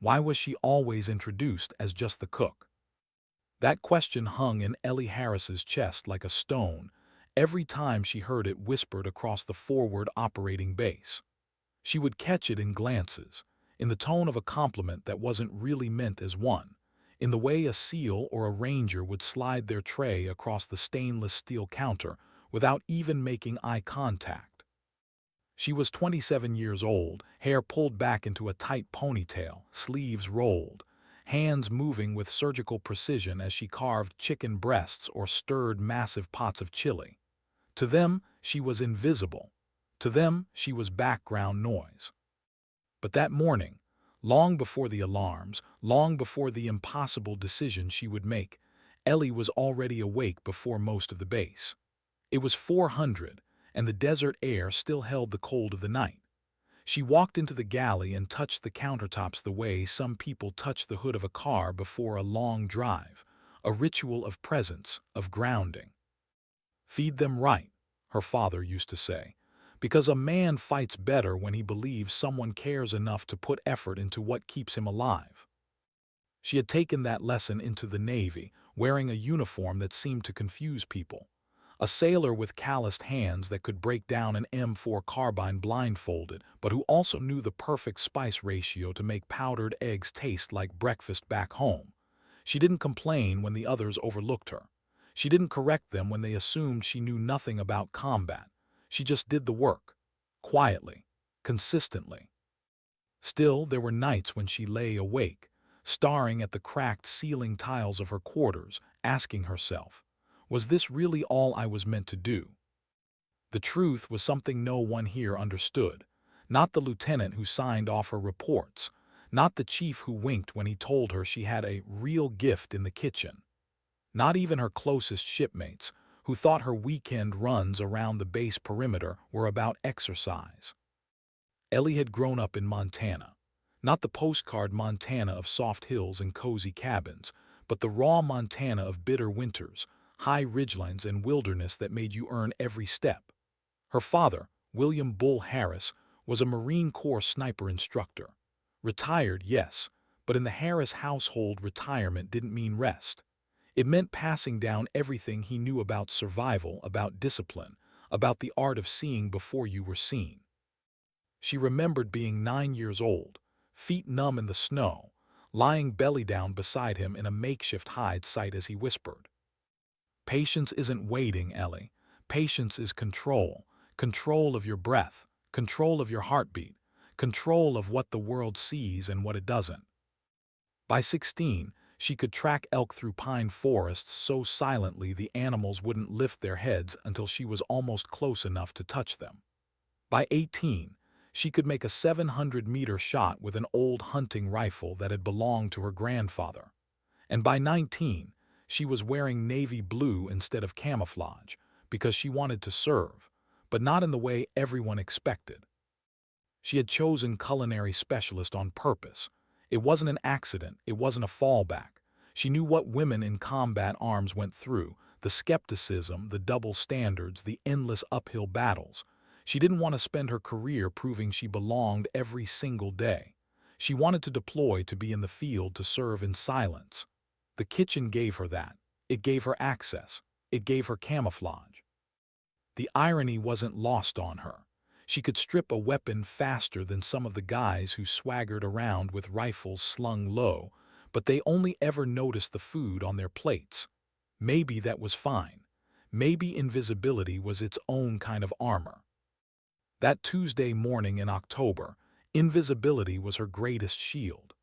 Why was she always introduced as just the cook? That question hung in Ellie Harris's chest like a stone every time she heard it whispered across the forward operating base. She would catch it in glances, in the tone of a compliment that wasn't really meant as one, in the way a SEAL or a ranger would slide their tray across the stainless steel counter without even making eye contact. She was 27 years old, hair pulled back into a tight ponytail, sleeves rolled, hands moving with surgical precision as she carved chicken breasts or stirred massive pots of chili. To them, she was invisible. To them, she was background noise. But that morning, long before the alarms, long before the impossible decision she would make, Ellie was already awake before most of the base. It was 400, and the desert air still held the cold of the night. She walked into the galley and touched the countertops the way some people touch the hood of a car before a long drive, a ritual of presence, of grounding. Feed them right, her father used to say, because a man fights better when he believes someone cares enough to put effort into what keeps him alive. She had taken that lesson into the Navy, wearing a uniform that seemed to confuse people. A sailor with calloused hands that could break down an M4 carbine blindfolded, but who also knew the perfect spice ratio to make powdered eggs taste like breakfast back home. She didn't complain when the others overlooked her. She didn't correct them when they assumed she knew nothing about combat. She just did the work, quietly, consistently. Still, there were nights when she lay awake, staring at the cracked ceiling tiles of her quarters, asking herself, was this really all I was meant to do? The truth was something no one here understood. Not the lieutenant who signed off her reports, not the chief who winked when he told her she had a real gift in the kitchen. Not even her closest shipmates, who thought her weekend runs around the base perimeter were about exercise. Ellie had grown up in Montana. Not the postcard Montana of soft hills and cozy cabins, but the raw Montana of bitter winters, high ridgelines and wilderness that made you earn every step. Her father, William Bull Harris, was a Marine Corps sniper instructor. Retired, yes, but in the Harris household retirement didn't mean rest. It meant passing down everything he knew about survival, about discipline, about the art of seeing before you were seen. She remembered being 9 years old, feet numb in the snow, lying belly down beside him in a makeshift hide site as he whispered, "Patience isn't waiting, Ellie. Patience is control. Control of your breath, control of your heartbeat, control of what the world sees and what it doesn't." By 16, she could track elk through pine forests so silently the animals wouldn't lift their heads until she was almost close enough to touch them. By 18, she could make a 700-meter shot with an old hunting rifle that had belonged to her grandfather. And by 19, she was wearing navy blue instead of camouflage because she wanted to serve, but not in the way everyone expected. She had chosen culinary specialist on purpose. It wasn't an accident, it wasn't a fallback. She knew what women in combat arms went through, the skepticism, the double standards, the endless uphill battles. She didn't want to spend her career proving she belonged every single day. She wanted to deploy, to be in the field, to serve in silence. The kitchen gave her that. It gave her access. It gave her camouflage. The irony wasn't lost on her. She could strip a weapon faster than some of the guys who swaggered around with rifles slung low, but they only ever noticed the food on their plates. Maybe that was fine. Maybe invisibility was its own kind of armor. That Tuesday morning in October, invisibility was her greatest shield.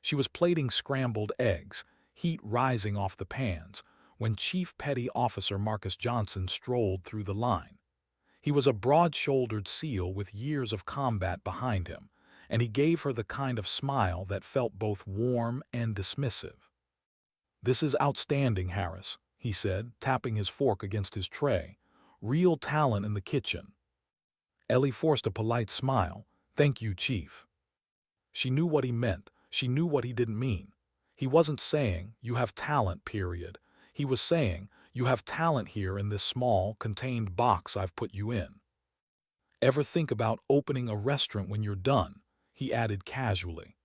She was plating scrambled eggs, heat rising off the pans, when Chief Petty Officer Marcus Johnson strolled through the line. He was a broad-shouldered SEAL with years of combat behind him, and he gave her the kind of smile that felt both warm and dismissive. "This is outstanding, Harris," he said, tapping his fork against his tray. "Real talent in the kitchen." Ellie forced a polite smile. "Thank you, Chief." She knew what he meant. She knew what he didn't mean. He wasn't saying, "You have talent, period." He was saying, "You have talent here in this small, contained box I've put you in." "Ever think about opening a restaurant when you're done?" he added casually.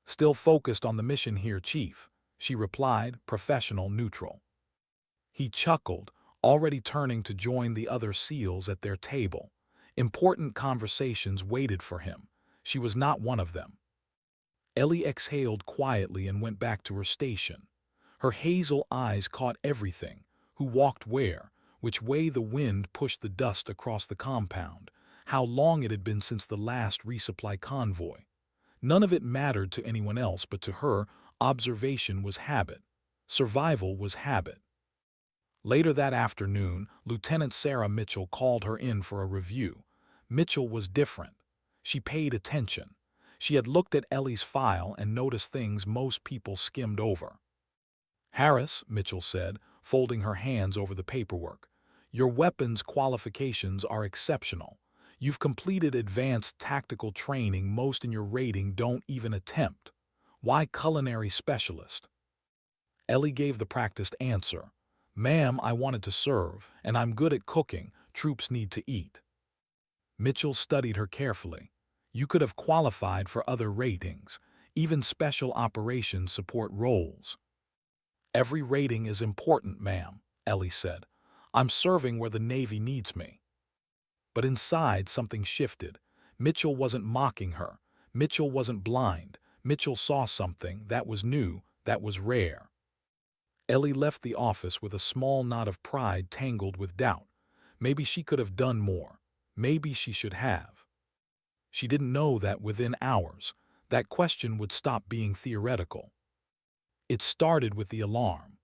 Still focused on the mission here, Chief, she replied, professional neutral. He chuckled, already turning to join the other SEALs at their table. Important conversations waited for him. She was not one of them. Ellie exhaled quietly and went back to her station. Her hazel eyes caught everything: who walked where, which way the wind pushed the dust across the compound, how long it had been since the last resupply convoy. None of it mattered to anyone else, but to her, observation was habit. Survival was habit. Later that afternoon, Lieutenant Sarah Mitchell called her in for a review. Mitchell was different. She paid attention. She had looked at Ellie's file and noticed things most people skimmed over. "Harris," Mitchell said, folding her hands over the paperwork, "your weapons qualifications are exceptional. You've completed advanced tactical training most in your rating don't even attempt. Why culinary specialist?" Ellie gave the practiced answer. "Ma'am, I wanted to serve, and I'm good at cooking. Troops need to eat." Mitchell studied her carefully. "You could have qualified for other ratings, even special operations support roles." "Every rating is important, ma'am," Ellie said. "I'm serving where the Navy needs me." But inside something shifted. Mitchell wasn't mocking her. Mitchell wasn't blind. Mitchell saw something that was new, that was rare. Ellie left the office with a small knot of pride tangled with doubt. Maybe she could have done more. Maybe she should have. She didn't know that within hours, that question would stop being theoretical. It started with the alarm.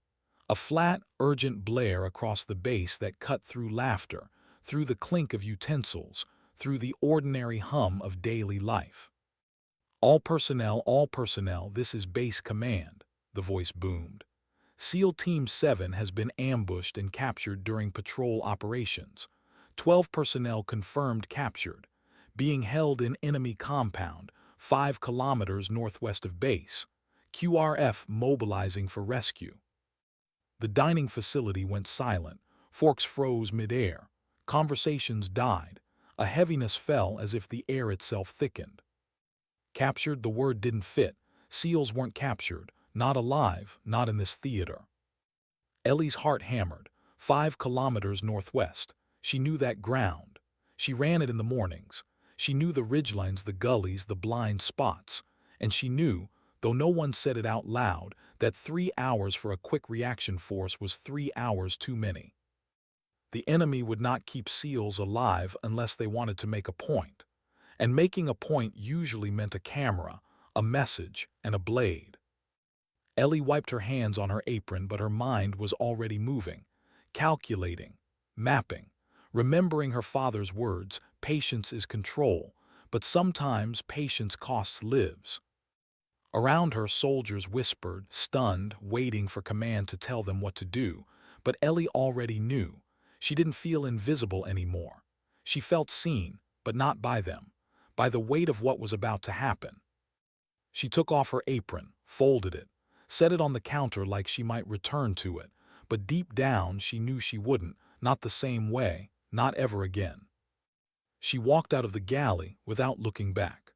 A flat, urgent blare across the base that cut through laughter, through the clink of utensils, through the ordinary hum of daily life. All personnel, this is base command," the voice boomed. "SEAL Team 7 has been ambushed and captured during patrol operations. 12 personnel confirmed captured, being held in enemy compound, 5 kilometers northwest of base. QRF mobilizing for rescue." The dining facility went silent. Forks froze midair. Conversations died. A heaviness fell as if the air itself thickened. Captured, the word didn't fit. SEALs weren't captured. Not alive, not in this theater. Ellie's heart hammered. 5 kilometers northwest. She knew that ground. She ran it in the mornings. She knew the ridgelines, the gullies, the blind spots. And she knew, though no one said it out loud, that 3 hours for a quick reaction force was 3 hours too many. The enemy would not keep SEALs alive unless they wanted to make a point. And making a point usually meant a camera, a message, and a blade. Ellie wiped her hands on her apron, but her mind was already moving, calculating, mapping, remembering her father's words: patience is control, but sometimes patience costs lives. Around her, soldiers whispered, stunned, waiting for command to tell them what to do, but Ellie already knew. She didn't feel invisible anymore. She felt seen, but not by them, by the weight of what was about to happen. She took off her apron, folded it, set it on the counter like she might return to it, but deep down she knew she wouldn't, not the same way, not ever again. She walked out of the galley without looking back.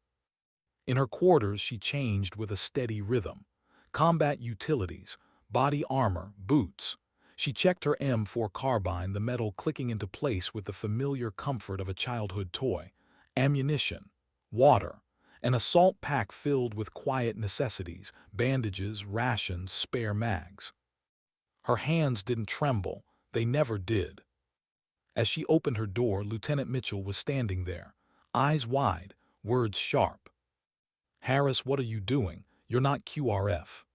In her quarters she changed with a steady rhythm. Combat utilities, body armor, boots. She checked her M4 carbine, the metal clicking into place with the familiar comfort of a childhood toy. Ammunition, water, an assault pack filled with quiet necessities, bandages, rations, spare mags. Her hands didn't tremble, they never did. As she opened her door, Lieutenant Mitchell was standing there, eyes wide, words sharp. "Harris, what are you doing? You're not QRF."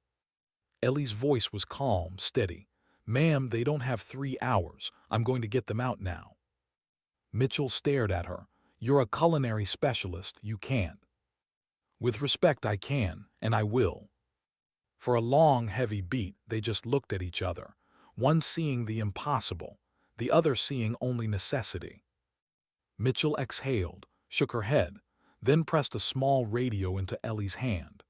Ellie's voice was calm, steady. "Ma'am, they don't have 3 hours. I'm going to get them out now." Mitchell stared at her. "You're a culinary specialist, you can't." "With respect, I can, and I will." For a long, heavy beat, they just looked at each other, one seeing the impossible, the other seeing only necessity. Mitchell exhaled, shook her head, then pressed a small radio into Ellie's hand.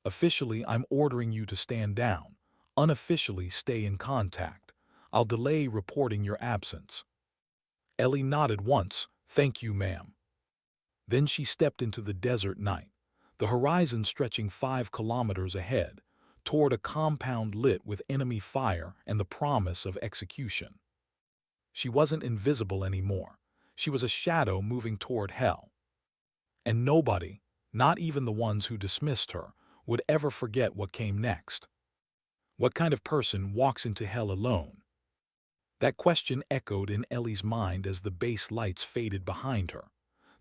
"Officially, I'm ordering you to stand down. Unofficially, stay in contact. I'll delay reporting your absence." Ellie nodded once. "Thank you, ma'am." Then she stepped into the desert night. the horizon stretching 5 kilometers ahead, toward a compound lit with enemy fire and the promise of execution. She wasn't invisible anymore. She was a shadow moving toward hell. And nobody, not even the ones who dismissed her, would ever forget what came next. What kind of person walks into hell alone? That question echoed in Ellie's mind as the base lights faded behind her.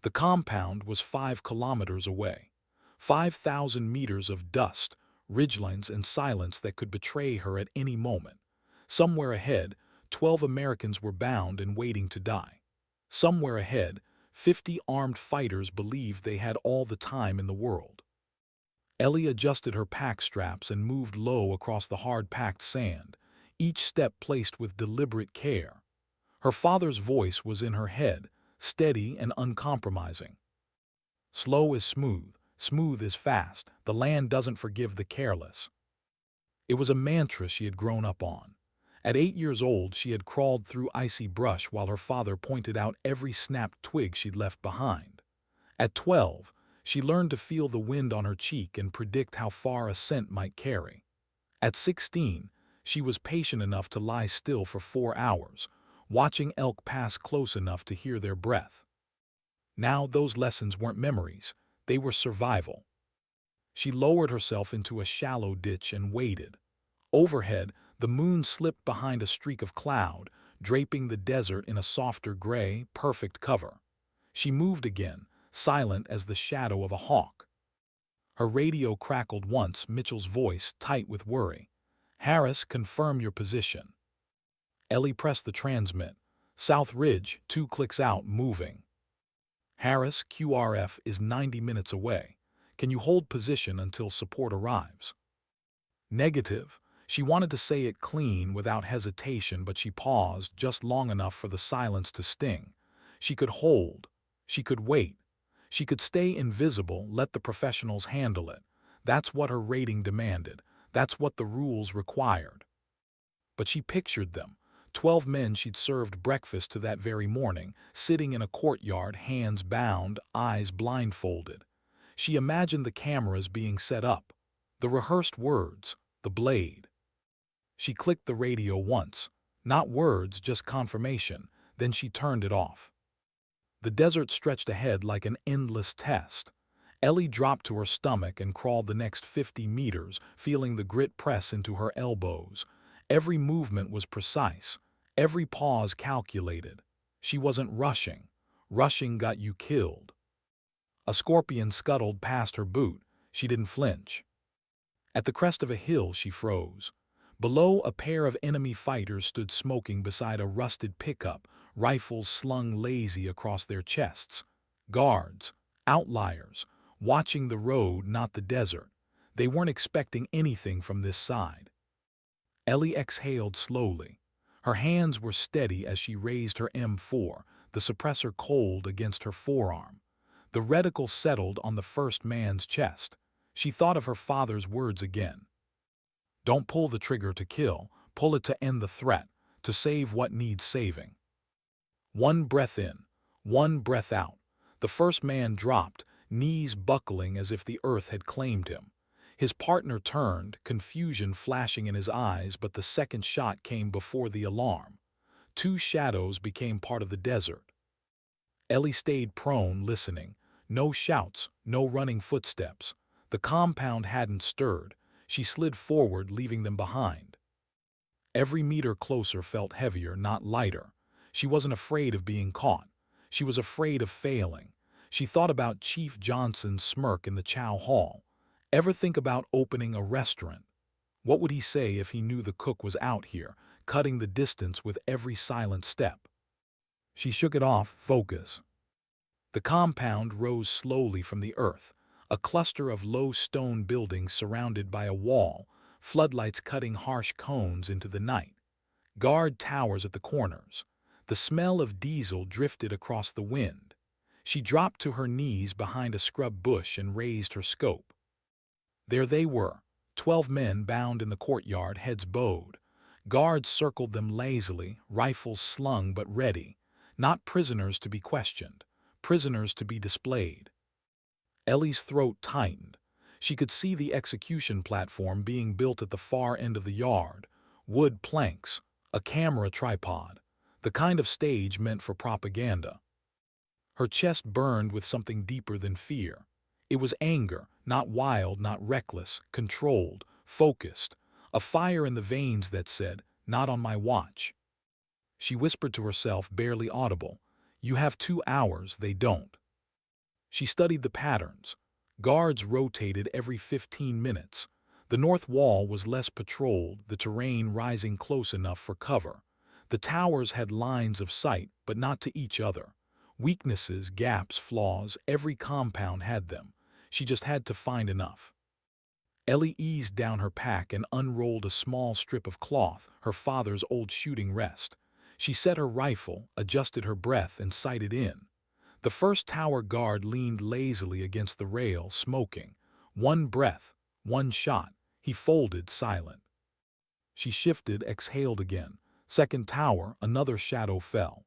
The compound was 5 kilometers away. 5,000 meters of dust, ridgelines and silence that could betray her at any moment. Somewhere ahead, 12 Americans were bound and waiting to die. Somewhere ahead, 50 armed fighters believed they had all the time in the world. Ellie adjusted her pack straps and moved low across the hard-packed sand, each step placed with deliberate care. Her father's voice was in her head, steady and uncompromising. Slow is smooth, smooth is fast, the land doesn't forgive the careless. It was a mantra she had grown up on. At 8 years old, she had crawled through icy brush while her father pointed out every snapped twig she'd left behind. At 12, she learned to feel the wind on her cheek and predict how far a scent might carry. At 16, she was patient enough to lie still for 4 hours, watching elk pass close enough to hear their breath. Now those lessons weren't memories, they were survival. She lowered herself into a shallow ditch and waited. Overhead, the moon slipped behind a streak of cloud, draping the desert in a softer gray, perfect cover. She moved again, silent as the shadow of a hawk. Her radio crackled once, Mitchell's voice tight with worry. "Harris, confirm your position." Ellie pressed the transmit. "South Ridge, 2 clicks out, moving." "Harris, QRF is 90 minutes away. Can you hold position until support arrives?" "Negative." She wanted to say it clean, without hesitation, but she paused just long enough for the silence to sting. She could hold. She could wait. She could stay invisible, let the professionals handle it. That's what her rating demanded. That's what the rules required. But she pictured them. 12 men she'd served breakfast to that very morning, sitting in a courtyard, hands bound, eyes blindfolded. She imagined the cameras being set up, the rehearsed words, the blade. She clicked the radio once. Not words, just confirmation. Then she turned it off. The desert stretched ahead like an endless test. Ellie dropped to her stomach and crawled the next 50 meters, feeling the grit press into her elbows. Every movement was precise, every pause calculated. She wasn't rushing. Rushing got you killed. A scorpion scuttled past her boot. She didn't flinch. At the crest of a hill, she froze. Below, a pair of enemy fighters stood smoking beside a rusted pickup, rifles slung lazy across their chests. Guards, outliers, watching the road, not the desert. They weren't expecting anything from this side. Ellie exhaled slowly. Her hands were steady as she raised her M4, the suppressor cold against her forearm. The reticle settled on the first man's chest. She thought of her father's words again. "Don't pull the trigger to kill, pull it to end the threat, to save what needs saving." One breath in, one breath out. The first man dropped, knees buckling as if the earth had claimed him. His partner turned, confusion flashing in his eyes, but the second shot came before the alarm. 2 shadows became part of the desert. Ellie stayed prone, listening. No shouts, no running footsteps. The compound hadn't stirred. She slid forward, leaving them behind. Every meter closer felt heavier, not lighter. She wasn't afraid of being caught. She was afraid of failing. She thought about Chief Johnson's smirk in the chow hall. Ever think about opening a restaurant? What would he say if he knew the cook was out here, cutting the distance with every silent step? She shook it off, focus. The compound rose slowly from the earth, a cluster of low stone buildings surrounded by a wall, floodlights cutting harsh cones into the night. Guard towers at the corners. The smell of diesel drifted across the wind. She dropped to her knees behind a scrub bush and raised her scope. There they were, 12 men bound in the courtyard, heads bowed. Guards circled them lazily, rifles slung but ready. Not prisoners to be questioned, prisoners to be displayed. Ellie's throat tightened. She could see the execution platform being built at the far end of the yard, wood planks, a camera tripod, the kind of stage meant for propaganda. Her chest burned with something deeper than fear. It was anger, not wild, not reckless, controlled, focused, a fire in the veins that said, "Not on my watch." She whispered to herself, barely audible, "You have 2 hours, they don't." She studied the patterns. Guards rotated every 15 minutes. The north wall was less patrolled, the terrain rising close enough for cover. The towers had lines of sight, but not to each other. Weaknesses, gaps, flaws, every compound had them. She just had to find enough. Ellie eased down her pack and unrolled a small strip of cloth, her father's old shooting rest. She set her rifle, adjusted her breath, and sighted in. The first tower guard leaned lazily against the rail, smoking. One breath, one shot. He folded, silent. She shifted, exhaled again. Second tower, another shadow fell.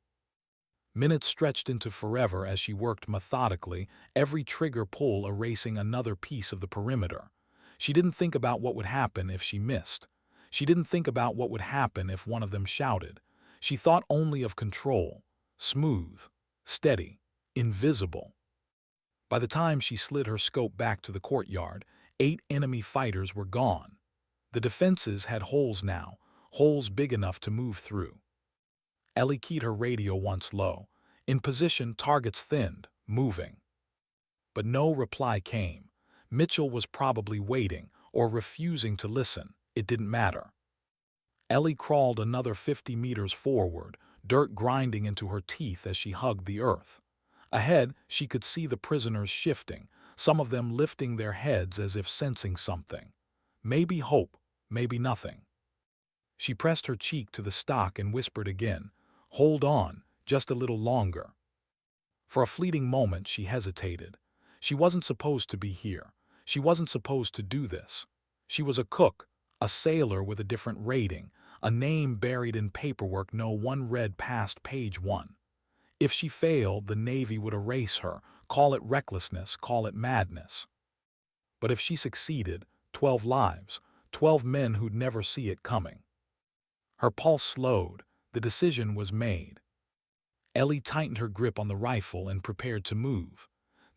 Minutes stretched into forever as she worked methodically, every trigger pull erasing another piece of the perimeter. She didn't think about what would happen if she missed. She didn't think about what would happen if one of them shouted. She thought only of control. Smooth, steady, invisible. By the time she slid her scope back to the courtyard, 8 enemy fighters were gone. The defenses had holes now, holes big enough to move through. Ellie keyed her radio once low. In position, targets thinned, moving. But no reply came. Mitchell was probably waiting, or refusing to listen. It didn't matter. Ellie crawled another 50 meters forward, dirt grinding into her teeth as she hugged the earth. Ahead, she could see the prisoners shifting, some of them lifting their heads as if sensing something. Maybe hope, maybe nothing. She pressed her cheek to the stock and whispered again, "Hold on, just a little longer." For a fleeting moment she hesitated. She wasn't supposed to be here. She wasn't supposed to do this. She was a cook, a sailor with a different rating, a name buried in paperwork no one read past page 1. If she failed, the Navy would erase her, call it recklessness, call it madness. But if she succeeded, 12 lives, 12 men who'd never see it coming. Her pulse slowed. The decision was made. Ellie tightened her grip on the rifle and prepared to move.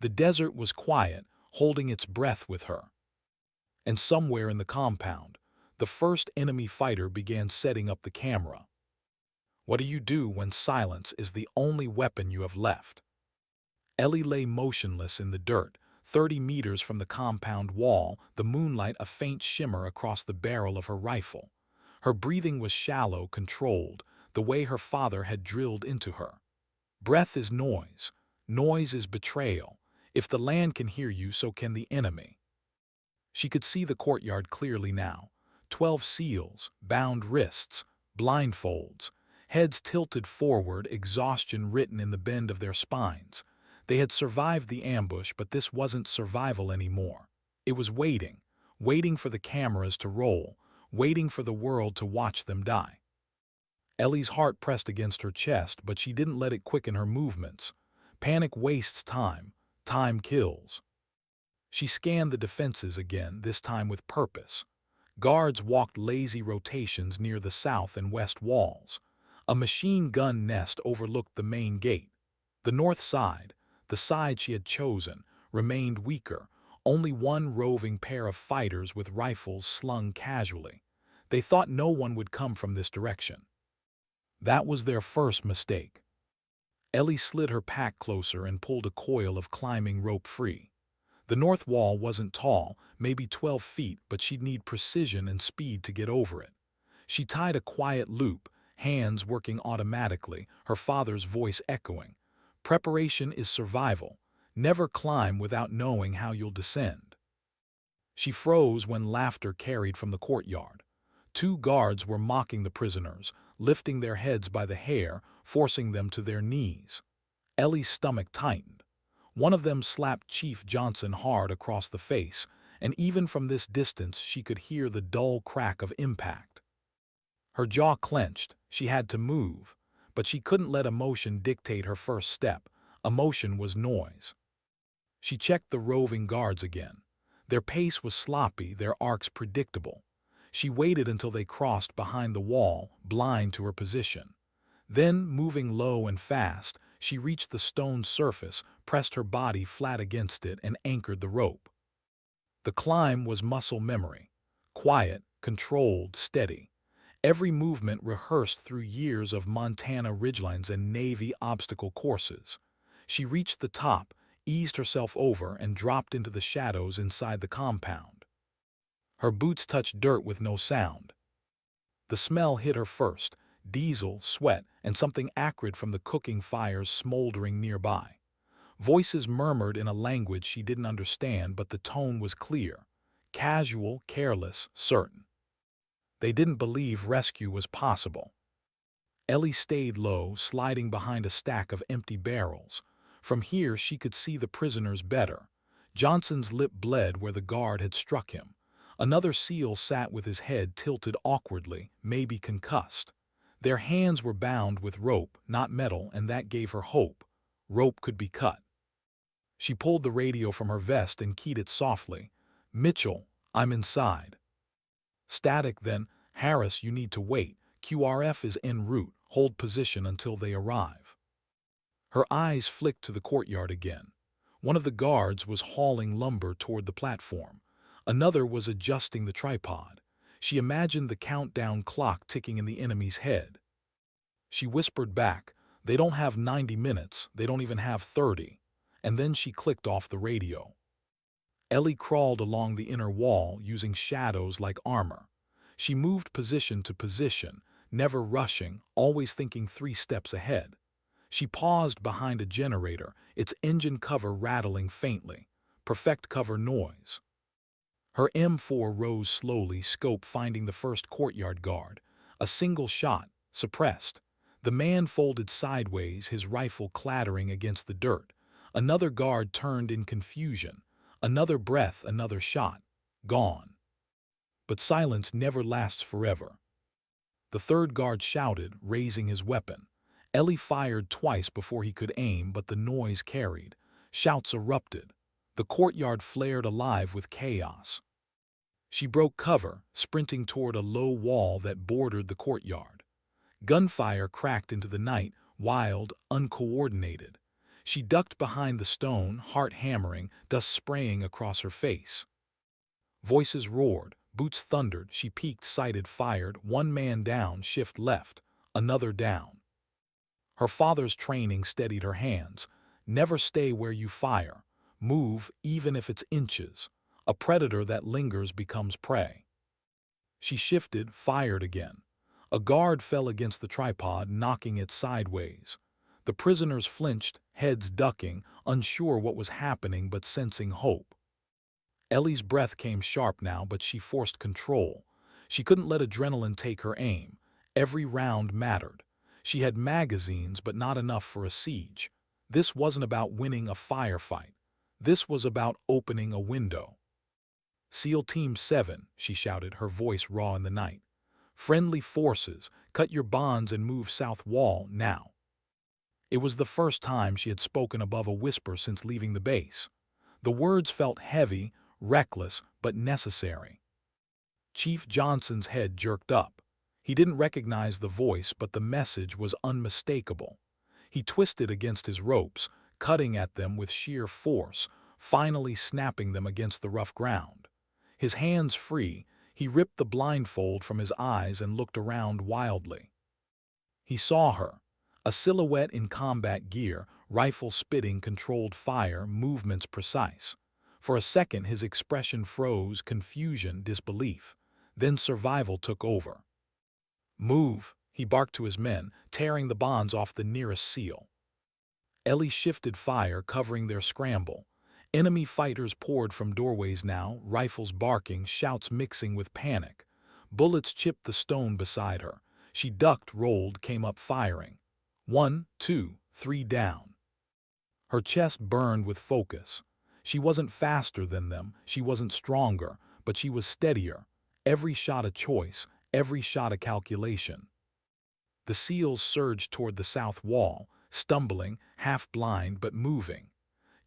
The desert was quiet, holding its breath with her. And somewhere in the compound, the first enemy fighter began setting up the camera. What do you do when silence is the only weapon you have left? Ellie lay motionless in the dirt, 30 meters from the compound wall, the moonlight a faint shimmer across the barrel of her rifle. Her breathing was shallow, controlled, the way her father had drilled into her. Breath is noise. Noise is betrayal. If the land can hear you, so can the enemy. She could see the courtyard clearly now. 12 SEALs, bound wrists, blindfolds, heads tilted forward, exhaustion written in the bend of their spines. They had survived the ambush, but this wasn't survival anymore. It was waiting, waiting for the cameras to roll, waiting for the world to watch them die. Ellie's heart pressed against her chest, but she didn't let it quicken her movements. Panic wastes time. Time kills. She scanned the defenses again, this time with purpose. Guards walked lazy rotations near the south and west walls. A machine gun nest overlooked the main gate. The north side, the side she had chosen, remained weaker, only one roving pair of fighters with rifles slung casually. They thought no one would come from this direction. That was their first mistake. Ellie slid her pack closer and pulled a coil of climbing rope free. The north wall wasn't tall, maybe 12 feet, but she'd need precision and speed to get over it. She tied a quiet loop, hands working automatically, her father's voice echoing. Preparation is survival. Never climb without knowing how you'll descend. She froze when laughter carried from the courtyard. 2 guards were mocking the prisoners, lifting their heads by the hair, forcing them to their knees. Ellie's stomach tightened. One of them slapped Chief Johnson hard across the face, and even from this distance she could hear the dull crack of impact. Her jaw clenched. She had to move, but she couldn't let emotion dictate her first step. Emotion was noise. She checked the roving guards again. Their pace was sloppy, their arcs predictable. She waited until they crossed behind the wall, blind to her position. Then, moving low and fast, she reached the stone surface, pressed her body flat against it, and anchored the rope. The climb was muscle memory. Quiet, controlled, steady. Every movement rehearsed through years of Montana ridgelines and Navy obstacle courses. She reached the top, eased herself over, and dropped into the shadows inside the compound. Her boots touched dirt with no sound. The smell hit her first: diesel, sweat, and something acrid from the cooking fires smoldering nearby. Voices murmured in a language she didn't understand, but the tone was clear. Casual, careless, certain. They didn't believe rescue was possible. Ellie stayed low, sliding behind a stack of empty barrels. From here she could see the prisoners better. Johnson's lip bled where the guard had struck him. Another SEAL sat with his head tilted awkwardly, maybe concussed. Their hands were bound with rope, not metal, and that gave her hope. Rope could be cut. She pulled the radio from her vest and keyed it softly. "Mitchell, I'm inside." Static, then. "Harris, you need to wait. QRF is en route. Hold position until they arrive." Her eyes flicked to the courtyard again. One of the guards was hauling lumber toward the platform. Another was adjusting the tripod. She imagined the countdown clock ticking in the enemy's head. She whispered back, "They don't have 90 minutes, they don't even have 30. And then she clicked off the radio. Ellie crawled along the inner wall, using shadows like armor. She moved position to position, never rushing, always thinking 3 steps ahead. She paused behind a generator, its engine cover rattling faintly. Perfect cover noise. Her M4 rose slowly, scope finding the first courtyard guard. A single shot, suppressed. The man folded sideways, his rifle clattering against the dirt. Another guard turned in confusion. Another breath, another shot. Gone. But silence never lasts forever. The third guard shouted, raising his weapon. Ellie fired twice before he could aim, but the noise carried. Shouts erupted. The courtyard flared alive with chaos. She broke cover, sprinting toward a low wall that bordered the courtyard. Gunfire cracked into the night, wild, uncoordinated. She ducked behind the stone, heart hammering, dust spraying across her face. Voices roared, boots thundered. She peeked, sighted, fired. One man down, shift left. Another down. Her father's training steadied her hands. Never stay where you fire. Move, even if it's inches. A predator that lingers becomes prey. She shifted, fired again. A guard fell against the tripod, knocking it sideways. The prisoners flinched, heads ducking, unsure what was happening but sensing hope. Ellie's breath came sharp now, but she forced control. She couldn't let adrenaline take her aim. Every round mattered. She had magazines, but not enough for a siege. This wasn't about winning a firefight. This was about opening a window. "SEAL Team 7, she shouted, her voice raw in the night. "Friendly forces, cut your bonds and move south wall, now." It was the first time she had spoken above a whisper since leaving the base. The words felt heavy, reckless, but necessary. Chief Johnson's head jerked up. He didn't recognize the voice, but the message was unmistakable. He twisted against his ropes, cutting at them with sheer force, finally snapping them against the rough ground. His hands free, he ripped the blindfold from his eyes and looked around wildly. He saw her, a silhouette in combat gear, rifle spitting, controlled fire, movements precise. For a second his expression froze, confusion, disbelief. Then survival took over. "Move," he barked to his men, tearing the bonds off the nearest SEAL. Ellie shifted fire, covering their scramble. Enemy fighters poured from doorways now, rifles barking, shouts mixing with panic. Bullets chipped the stone beside her. She ducked, rolled, came up firing. 1, 2, 3 down. Her chest burned with focus. She wasn't faster than them, she wasn't stronger, but she was steadier. Every shot a choice, every shot a calculation. The SEALs surged toward the south wall, stumbling, half blind but moving.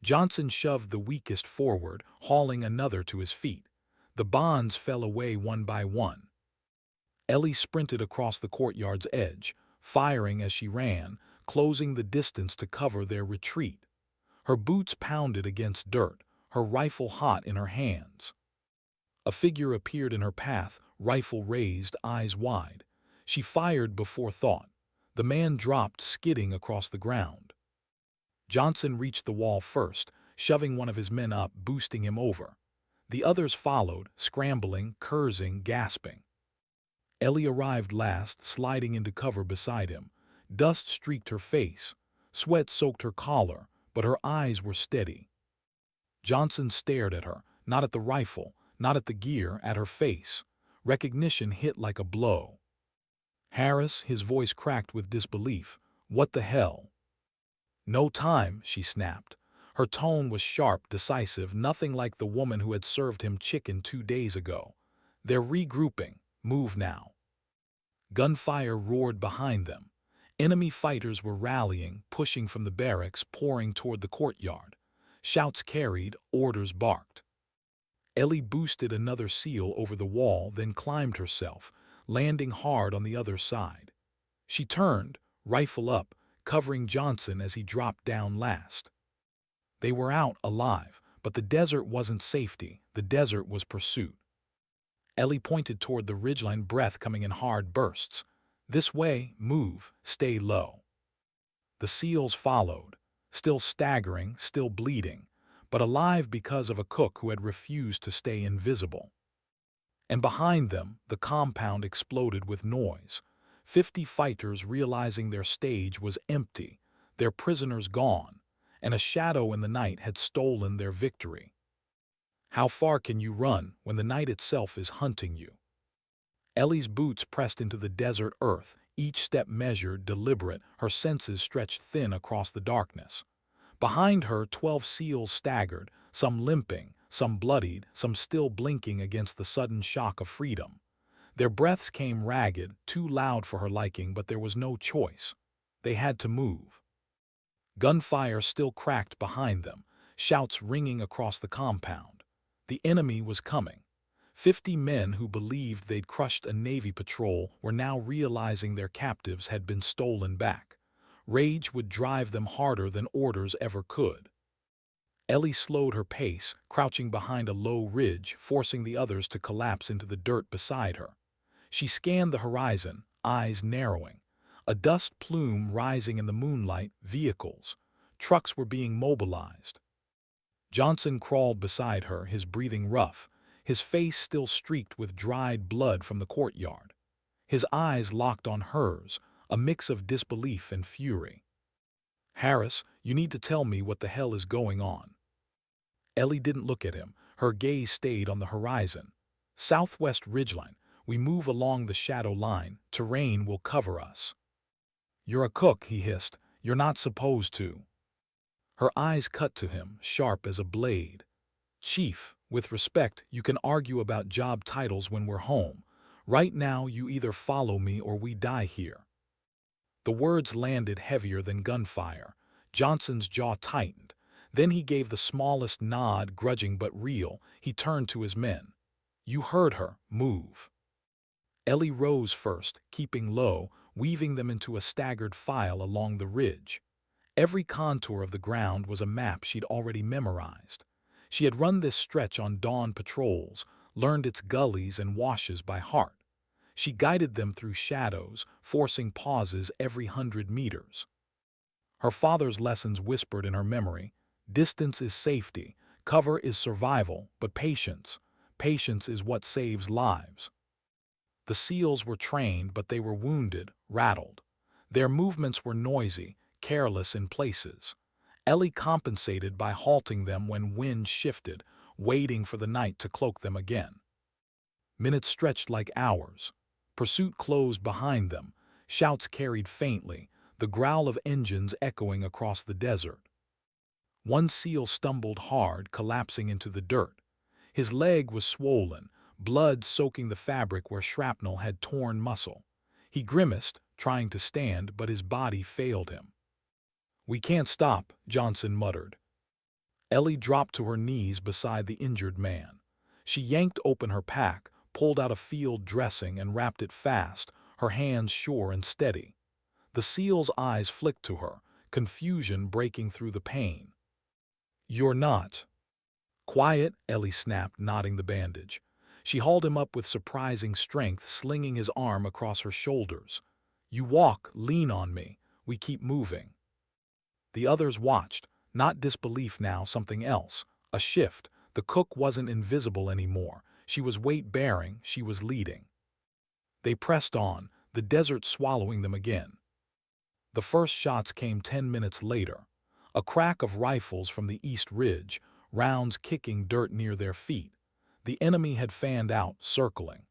Johnson shoved the weakest forward, hauling another to his feet. The bonds fell away one by one. Ellie sprinted across the courtyard's edge, firing as she ran, closing the distance to cover their retreat. Her boots pounded against dirt, her rifle hot in her hands. A figure appeared in her path, rifle raised, eyes wide. She fired before thought. The man dropped, skidding across the ground. Johnson reached the wall first, shoving one of his men up, boosting him over. The others followed, scrambling, cursing, gasping. Ellie arrived last, sliding into cover beside him. Dust streaked her face. Sweat soaked her collar, but her eyes were steady. Johnson stared at her, not at the rifle, not at the gear, at her face. Recognition hit like a blow. Harris, his voice cracked with disbelief. What the hell? No time, she snapped. Her tone was sharp, decisive, nothing like the woman who had served him chicken 2 days ago. They're regrouping. Move now. Gunfire roared behind them. Enemy fighters were rallying, pushing from the barracks, pouring toward the courtyard. Shouts carried, orders barked. Ellie boosted another seal over the wall, then climbed herself, landing hard on the other side. She turned, rifle up, covering Johnson as he dropped down last. They were out alive, but the desert wasn't safety. The desert was pursuit. Ellie pointed toward the ridgeline, breath coming in hard bursts. This way, move, stay low. The SEALs followed, still staggering, still bleeding, but alive because of a cook who had refused to stay invisible. And behind them, the compound exploded with noise. 50 fighters, realizing their stage was empty, their prisoners gone, and a shadow in the night had stolen their victory. How far can you run when the night itself is hunting you? Ellie's boots pressed into the desert earth, each step measured, deliberate, her senses stretched thin across the darkness. Behind her, 12 SEALs staggered, some limping, some bloodied, some still blinking against the sudden shock of freedom. Their breaths came ragged, too loud for her liking, but there was no choice. They had to move. Gunfire still cracked behind them, shouts ringing across the compound. The enemy was coming. 50 men who believed they'd crushed a Navy patrol were now realizing their captives had been stolen back. Rage would drive them harder than orders ever could. Ellie slowed her pace, crouching behind a low ridge, forcing the others to collapse into the dirt beside her. She scanned the horizon, eyes narrowing. A dust plume rising in the moonlight, vehicles. Trucks were being mobilized. Johnson crawled beside her, his breathing rough, his face still streaked with dried blood from the courtyard. His eyes locked on hers, a mix of disbelief and fury. Harris, you need to tell me what the hell is going on. Ellie didn't look at him. Her gaze stayed on the horizon. Southwest ridgeline. We move along the shadow line. Terrain will cover us. You're a cook, he hissed. You're not supposed to. Her eyes cut to him, sharp as a blade. Chief, with respect, you can argue about job titles when we're home. Right now, you either follow me or we die here. The words landed heavier than gunfire. Johnson's jaw tightened. Then he gave the smallest nod, grudging but real. He turned to his men. You heard her. Move. Ellie rose first, keeping low, weaving them into a staggered file along the ridge. Every contour of the ground was a map she'd already memorized. She had run this stretch on dawn patrols, learned its gullies and washes by heart. She guided them through shadows, forcing pauses every 100 meters. Her father's lessons whispered in her memory. Distance is safety, cover is survival, but patience. Patience is what saves lives. The SEALs were trained, but they were wounded, rattled. Their movements were noisy, careless in places. Ellie compensated by halting them when wind shifted, waiting for the night to cloak them again. Minutes stretched like hours. Pursuit closed behind them. Shouts carried faintly, the growl of engines echoing across the desert. One SEAL stumbled hard, collapsing into the dirt. His leg was swollen, blood soaking the fabric where shrapnel had torn muscle. He grimaced, trying to stand, but his body failed him. We can't stop, Johnson muttered. Ellie dropped to her knees beside the injured man. She yanked open her pack, pulled out a field dressing and wrapped it fast, her hands sure and steady. The SEAL's eyes flicked to her, confusion breaking through the pain. "You're not." "Quiet," Ellie snapped, knotting the bandage. She hauled him up with surprising strength, slinging his arm across her shoulders. "You walk, lean on me. We keep moving." The others watched, not disbelief now, something else. A shift. The cook wasn't invisible anymore. She was weight-bearing, she was leading. They pressed on, the desert swallowing them again. The first shots came 10 minutes later. A crack of rifles from the east ridge, rounds kicking dirt near their feet. The enemy had fanned out, circling.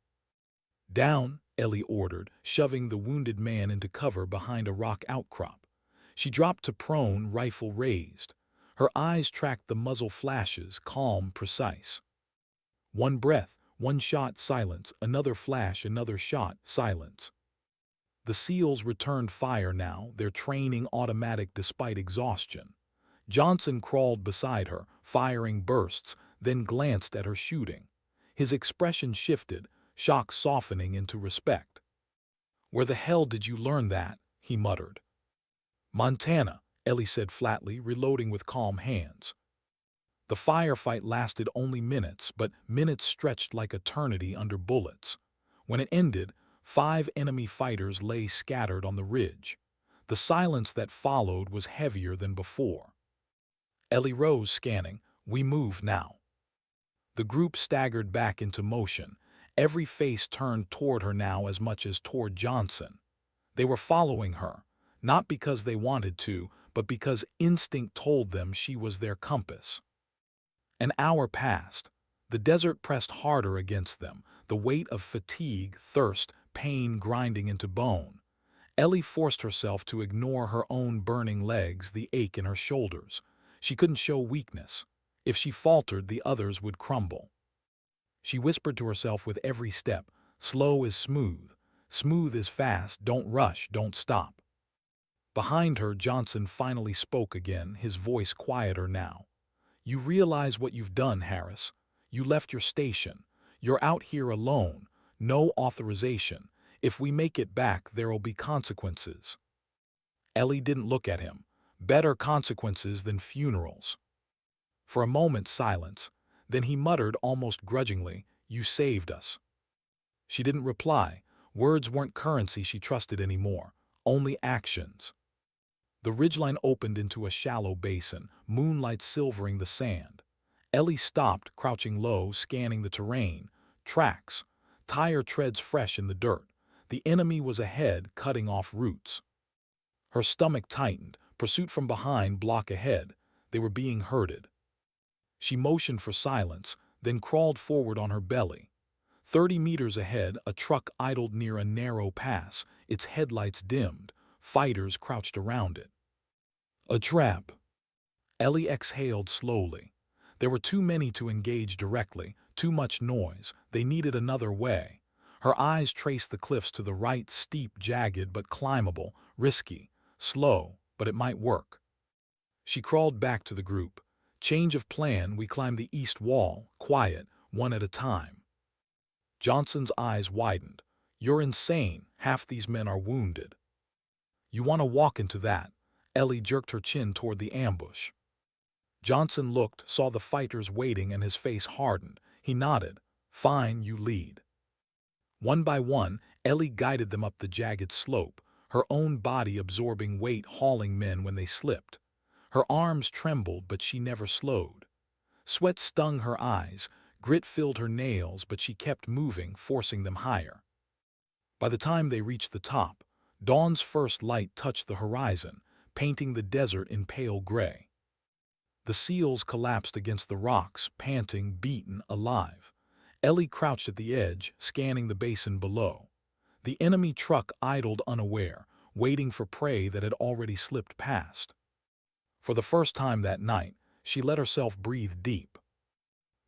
"Down," Ellie ordered, shoving the wounded man into cover behind a rock outcrop. She dropped to prone, rifle raised. Her eyes tracked the muzzle flashes, calm, precise. One breath, one shot, silence, another flash, another shot, silence. The SEALs returned fire now, their training automatic despite exhaustion. Johnson crawled beside her, firing bursts, then glanced at her shooting. His expression shifted, shock softening into respect. "Where the hell did you learn that?" he muttered. "Montana," Ellie said flatly, reloading with calm hands. The firefight lasted only minutes, but minutes stretched like eternity under bullets. When it ended, 5 enemy fighters lay scattered on the ridge. The silence that followed was heavier than before. Ellie rose, scanning. "We move now." The group staggered back into motion, every face turned toward her now as much as toward Johnson. They were following her, not because they wanted to, but because instinct told them she was their compass. An hour passed. The desert pressed harder against them, the weight of fatigue, thirst, pain grinding into bone. Ellie forced herself to ignore her own burning legs, the ache in her shoulders. She couldn't show weakness. If she faltered, the others would crumble. She whispered to herself with every step, "Slow is smooth. Smooth is fast. Don't rush, don't stop." Behind her, Johnson finally spoke again, his voice quieter now. "You realize what you've done, Harris. You left your station. You're out here alone. No authorization. If we make it back, there'll be consequences." Ellie didn't look at him. Better consequences than funerals. For a moment, silence. Then he muttered almost grudgingly, "You saved us." She didn't reply. Words weren't currency she trusted anymore. Only actions. The ridgeline opened into a shallow basin, moonlight silvering the sand. Ellie stopped, crouching low, scanning the terrain. Tracks. Tire treads fresh in the dirt. The enemy was ahead, cutting off roots. Her stomach tightened. Pursuit from behind, block ahead. They were being herded. She motioned for silence, then crawled forward on her belly. 30 meters ahead, a truck idled near a narrow pass, its headlights dimmed. Fighters crouched around it. A trap. Ellie exhaled slowly. There were too many to engage directly, too much noise. They needed another way. Her eyes traced the cliffs to the right, steep, jagged, but climbable, risky, slow, but it might work. She crawled back to the group. "Change of plan, we climb the east wall, quiet, one at a time." Johnson's eyes widened. "You're insane. Half these men are wounded." "You want to walk into that?" Ellie jerked her chin toward the ambush. Johnson looked, saw the fighters waiting, and his face hardened. He nodded. "Fine, you lead." One by one, Ellie guided them up the jagged slope, her own body absorbing weight, hauling men when they slipped. Her arms trembled, but she never slowed. Sweat stung her eyes, grit filled her nails, but she kept moving, forcing them higher. By the time they reached the top, dawn's first light touched the horizon, painting the desert in pale gray. The SEALs collapsed against the rocks, panting, beaten, alive. Ellie crouched at the edge, scanning the basin below. The enemy truck idled unaware, waiting for prey that had already slipped past. For the first time that night, she let herself breathe deep.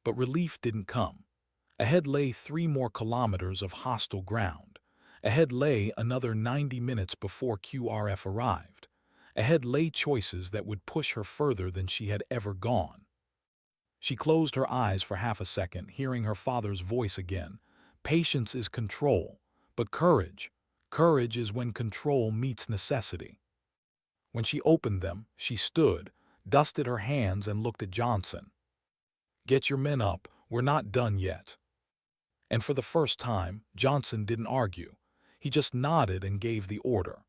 But relief didn't come. Ahead lay 3 more kilometers of hostile ground. Ahead lay another 90 minutes before QRF arrived. Ahead lay choices that would push her further than she had ever gone. She closed her eyes for half a second, hearing her father's voice again. Patience is control, but courage is when control meets necessity. When she opened them, she stood, dusted her hands, and looked at Johnson. Get your men up, we're not done yet. And for the first time, Johnson didn't argue. He just nodded and gave the order.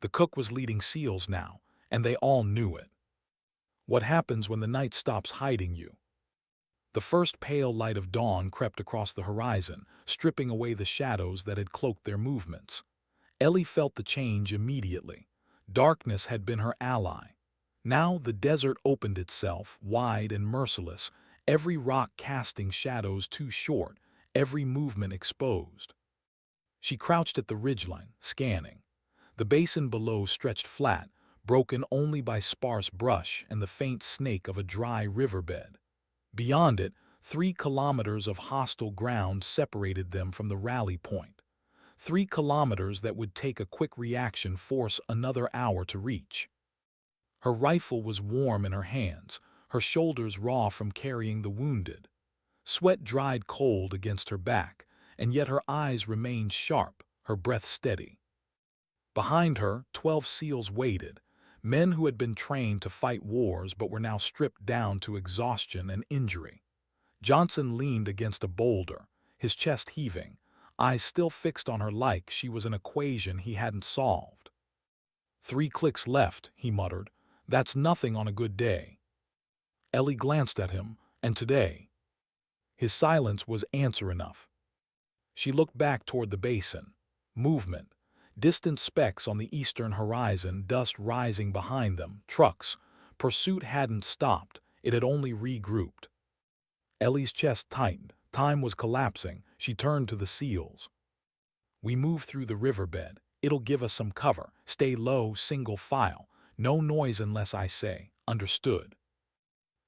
The cook was leading SEALs now, and they all knew it. What happens when the night stops hiding you? The first pale light of dawn crept across the horizon, stripping away the shadows that had cloaked their movements. Ellie felt the change immediately. Darkness had been her ally. Now the desert opened itself, wide and merciless, every rock casting shadows too short, every movement exposed. She crouched at the ridgeline, scanning. The basin below stretched flat, broken only by sparse brush and the faint snake of a dry riverbed. Beyond it, 3 kilometers of hostile ground separated them from the rally point. 3 kilometers that would take a quick reaction force another hour to reach. Her rifle was warm in her hands, her shoulders raw from carrying the wounded. Sweat dried cold against her back, and yet her eyes remained sharp, her breath steady. Behind her, 12 SEALs waited, men who had been trained to fight wars but were now stripped down to exhaustion and injury. Johnson leaned against a boulder, his chest heaving, eyes still fixed on her like she was an equation he hadn't solved. 3 clicks left, he muttered. That's nothing on a good day. Ellie glanced at him, and today. His silence was answer enough. She looked back toward the basin. Movement. Distant specks on the eastern horizon, dust rising behind them, trucks. Pursuit hadn't stopped, it had only regrouped. Ellie's chest tightened. Time was collapsing. She turned to the SEALs. We move through the riverbed. It'll give us some cover. Stay low, single file. No noise unless I say, understood.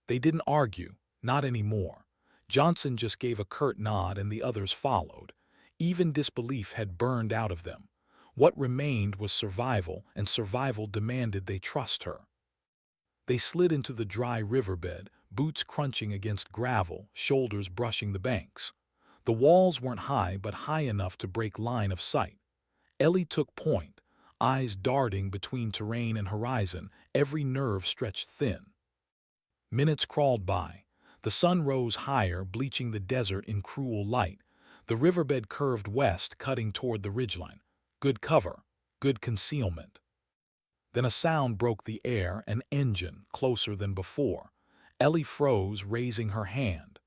They didn't argue, not anymore. Johnson just gave a curt nod and the others followed. Even disbelief had burned out of them. What remained was survival, and survival demanded they trust her. They slid into the dry riverbed, boots crunching against gravel, shoulders brushing the banks. The walls weren't high, but high enough to break line of sight. Ellie took point, eyes darting between terrain and horizon, every nerve stretched thin. Minutes crawled by. The sun rose higher, bleaching the desert in cruel light. The riverbed curved west, cutting toward the ridgeline. Good cover, good concealment. Then a sound broke the air, an engine, closer than before. Ellie froze, raising her hand.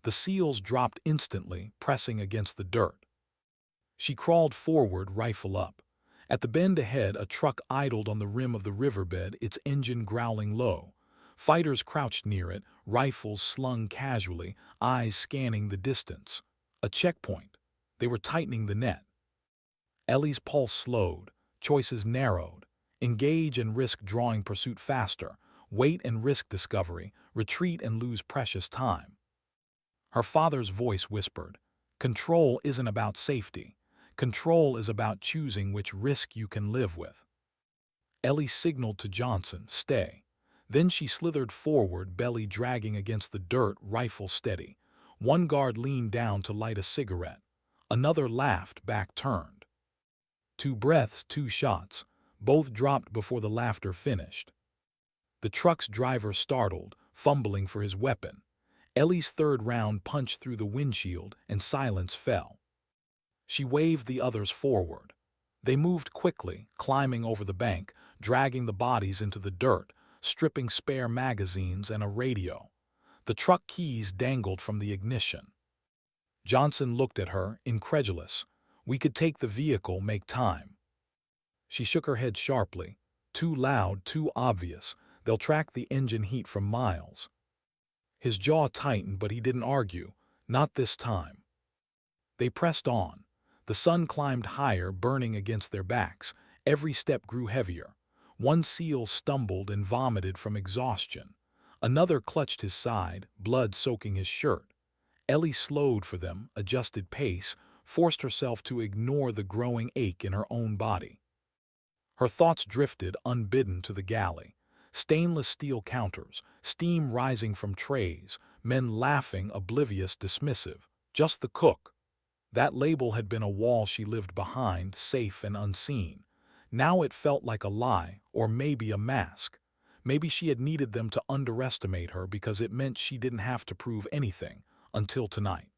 The SEALs dropped instantly, pressing against the dirt. She crawled forward, rifle up. At the bend ahead, a truck idled on the rim of the riverbed, its engine growling low. Fighters crouched near it, rifles slung casually, eyes scanning the distance. A checkpoint. They were tightening the net. Ellie's pulse slowed, choices narrowed. Engage and risk drawing pursuit faster. Wait and risk discovery. Retreat and lose precious time. Her father's voice whispered, "Control isn't about safety. Control is about choosing which risk you can live with." Ellie signaled to Johnson, "Stay." Then she slithered forward, belly dragging against the dirt, rifle steady. One guard leaned down to light a cigarette. Another laughed, back turned. 2 breaths, 2 shots. Both dropped before the laughter finished. The truck's driver startled, fumbling for his weapon. Ellie's 3rd round punched through the windshield, and silence fell. She waved the others forward. They moved quickly, climbing over the bank, dragging the bodies into the dirt, stripping spare magazines and a radio. The truck keys dangled from the ignition. Johnson looked at her, incredulous. "We could take the vehicle, make time." She shook her head sharply. "Too loud, too obvious. They'll track the engine heat from miles." His jaw tightened, but he didn't argue. Not this time. They pressed on. The sun climbed higher, burning against their backs. Every step grew heavier. One SEAL stumbled and vomited from exhaustion. Another clutched his side, blood soaking his shirt. Ellie slowed for them, adjusted pace, forced herself to ignore the growing ache in her own body. Her thoughts drifted, unbidden, to the galley. Stainless steel counters, steam rising from trays, men laughing, oblivious, dismissive. Just the cook. That label had been a wall she lived behind, safe and unseen. Now it felt like a lie, or maybe a mask. Maybe she had needed them to underestimate her because it meant she didn't have to prove anything, until tonight.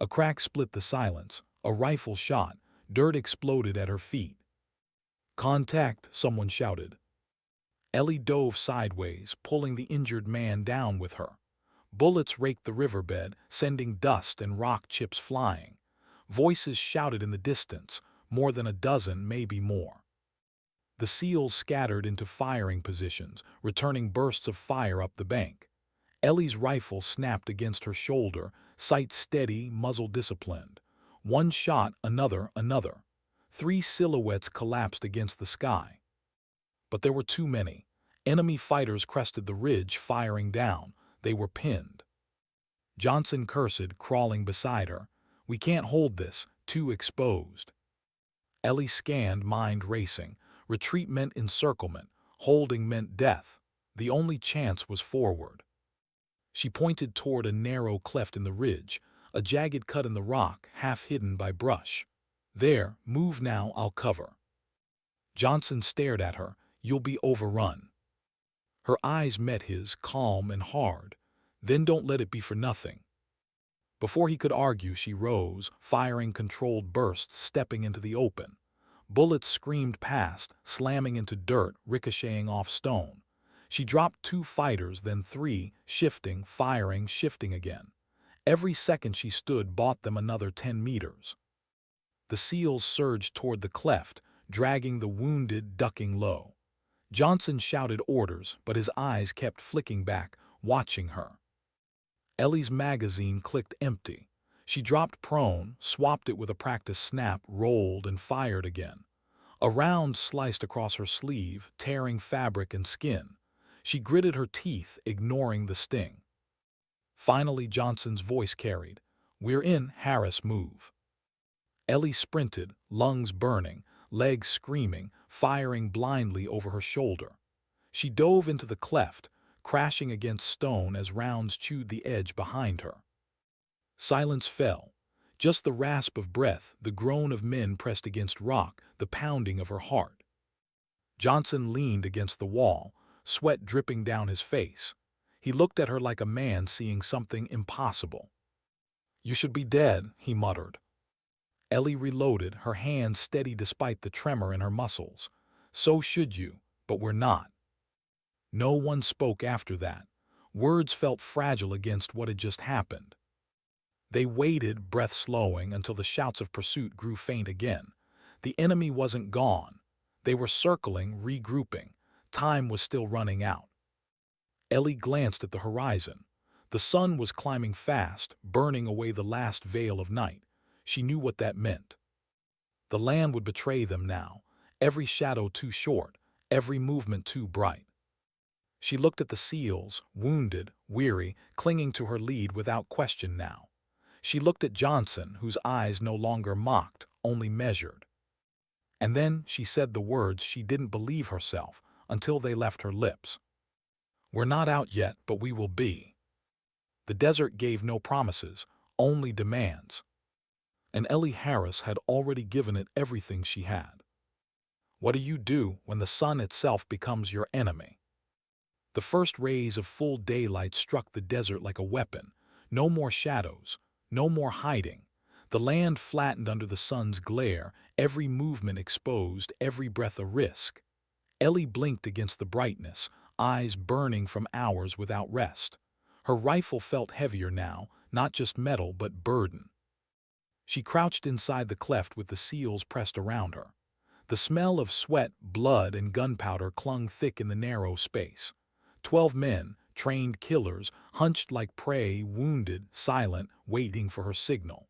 A crack split the silence, a rifle shot, dirt exploded at her feet. "Contact," someone shouted. Ellie dove sideways, pulling the injured man down with her. Bullets raked the riverbed, sending dust and rock chips flying. Voices shouted in the distance, more than a dozen, maybe more. The SEALs scattered into firing positions, returning bursts of fire up the bank. Ellie's rifle snapped against her shoulder, sight steady, muzzle disciplined. One shot, another, another. 3 silhouettes collapsed against the sky. But there were too many. Enemy fighters crested the ridge, firing down. They were pinned. Johnson cursed, crawling beside her. "We can't hold this, too exposed." Ellie scanned, mind racing. Retreat meant encirclement. Holding meant death. The only chance was forward. She pointed toward a narrow cleft in the ridge, a jagged cut in the rock, half hidden by brush. "There, move now, I'll cover." Johnson stared at her. "You'll be overrun." Her eyes met his, calm and hard. "Then don't let it be for nothing." Before he could argue, she rose, firing controlled bursts, stepping into the open. Bullets screamed past, slamming into dirt, ricocheting off stone. She dropped 2 fighters, then 3, shifting, firing, shifting again. Every second she stood bought them another 10 meters. The SEALs surged toward the cleft, dragging the wounded, ducking low. Johnson shouted orders, but his eyes kept flicking back, watching her. Ellie's magazine clicked empty. She dropped prone, swapped it with a practice snap, rolled, and fired again. A round sliced across her sleeve, tearing fabric and skin. She gritted her teeth, ignoring the sting. Finally, Johnson's voice carried. "We're in, Harris, move." Ellie sprinted, lungs burning, legs screaming, firing blindly over her shoulder. She dove into the cleft, crashing against stone as rounds chewed the edge behind her. Silence fell. Just the rasp of breath, the groan of men pressed against rock, the pounding of her heart. Johnson leaned against the wall, sweat dripping down his face. He looked at her like a man seeing something impossible. "You should be dead," he muttered. Ellie reloaded, her hand steady despite the tremor in her muscles. "So should you, but we're not." No one spoke after that. Words felt fragile against what had just happened. They waited, breath slowing, until the shouts of pursuit grew faint again. The enemy wasn't gone. They were circling, regrouping. Time was still running out. Ellie glanced at the horizon. The sun was climbing fast, burning away the last veil of night. She knew what that meant. The land would betray them now, every shadow too short, every movement too bright. She looked at the SEALs, wounded, weary, clinging to her lead without question now. She looked at Johnson, whose eyes no longer mocked, only measured. And then she said the words she didn't believe herself until they left her lips. "We're not out yet, but we will be." The desert gave no promises, only demands. And Ellie Harris had already given it everything she had. What do you do when the sun itself becomes your enemy? The first rays of full daylight struck the desert like a weapon. No more shadows, no more hiding. The land flattened under the sun's glare, every movement exposed, every breath a risk. Ellie blinked against the brightness, eyes burning from hours without rest. Her rifle felt heavier now, not just metal but burden. She crouched inside the cleft with the SEALs pressed around her. The smell of sweat, blood, and gunpowder clung thick in the narrow space. 12 men, trained killers, hunched like prey, wounded, silent, waiting for her signal.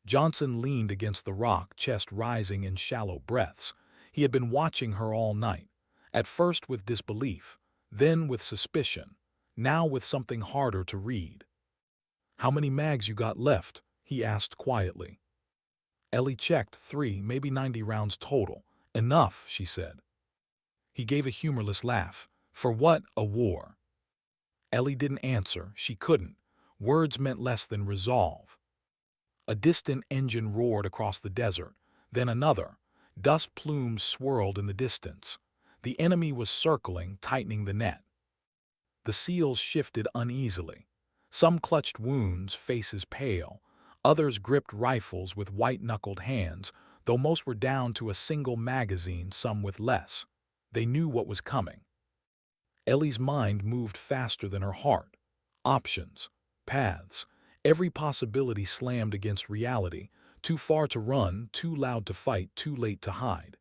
Johnson leaned against the rock, chest rising in shallow breaths. He had been watching her all night, at first with disbelief, then with suspicion, now with something harder to read. "How many mags you got left?" he asked quietly. Ellie checked. 3, maybe 90 rounds total. "Enough," she said. He gave a humorless laugh. For what a war? Ellie didn't answer. She couldn't. Words meant less than resolve. A distant engine roared across the desert, then another. Dust plumes swirled in the distance. The enemy was circling, tightening the net. The seals shifted uneasily. Some clutched wounds, faces pale. Others gripped rifles with white-knuckled hands, though most were down to a single magazine, some with less. They knew what was coming. Ellie's mind moved faster than her heart. Options, paths, every possibility slammed against reality, too far to run, too loud to fight, too late to hide.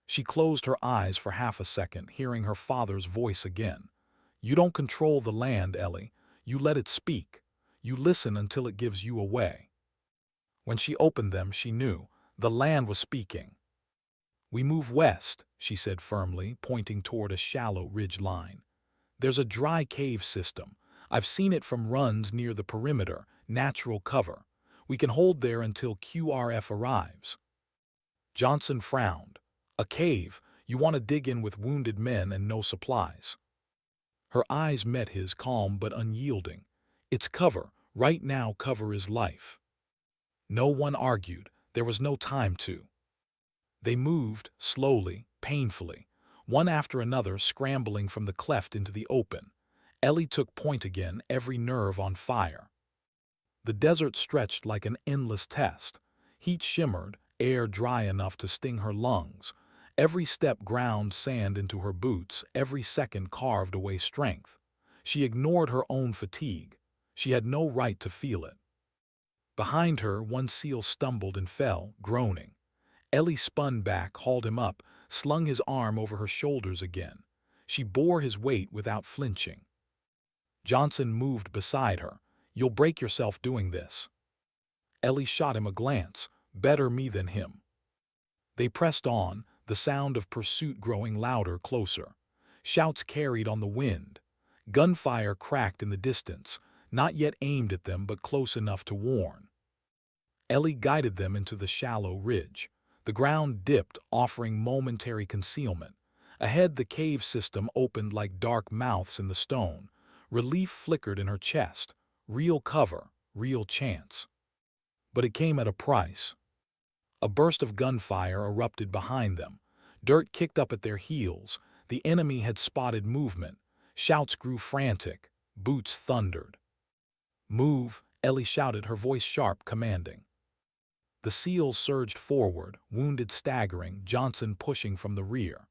She closed her eyes for half a second, hearing her father's voice again. You don't control the land, Ellie. You let it speak. You listen until it gives you away. When she opened them, she knew. The land was speaking. We move west, she said firmly, pointing toward a shallow ridge line. There's a dry cave system. I've seen it from runs near the perimeter, natural cover. We can hold there until QRF arrives. Johnson frowned. A cave? You want to dig in with wounded men and no supplies. Her eyes met his, calm but unyielding. It's cover. Right now, cover is life. No one argued. There was no time to. They moved, slowly, painfully, one after another, scrambling from the cleft into the open. Ellie took point again, every nerve on fire. The desert stretched like an endless test. Heat shimmered, air dry enough to sting her lungs. Every step ground sand into her boots, every second carved away strength. She ignored her own fatigue. She had no right to feel it. Behind her, one seal stumbled and fell, groaning. Ellie spun back, hauled him up, slung his arm over her shoulders again. She bore his weight without flinching. Johnson moved beside her. You'll break yourself doing this. Ellie shot him a glance. Better me than him. They pressed on, the sound of pursuit growing louder, closer. Shouts carried on the wind. Gunfire cracked in the distance, not yet aimed at them but close enough to warn. Ellie guided them into the shallow ridge. The ground dipped, offering momentary concealment. Ahead, the cave system opened like dark mouths in the stone. Relief flickered in her chest. Real cover, real chance. But it came at a price. A burst of gunfire erupted behind them. Dirt kicked up at their heels. The enemy had spotted movement. Shouts grew frantic. Boots thundered. Move, Ellie shouted, her voice sharp, commanding. The seals surged forward, wounded staggering, Johnson pushing from the rear.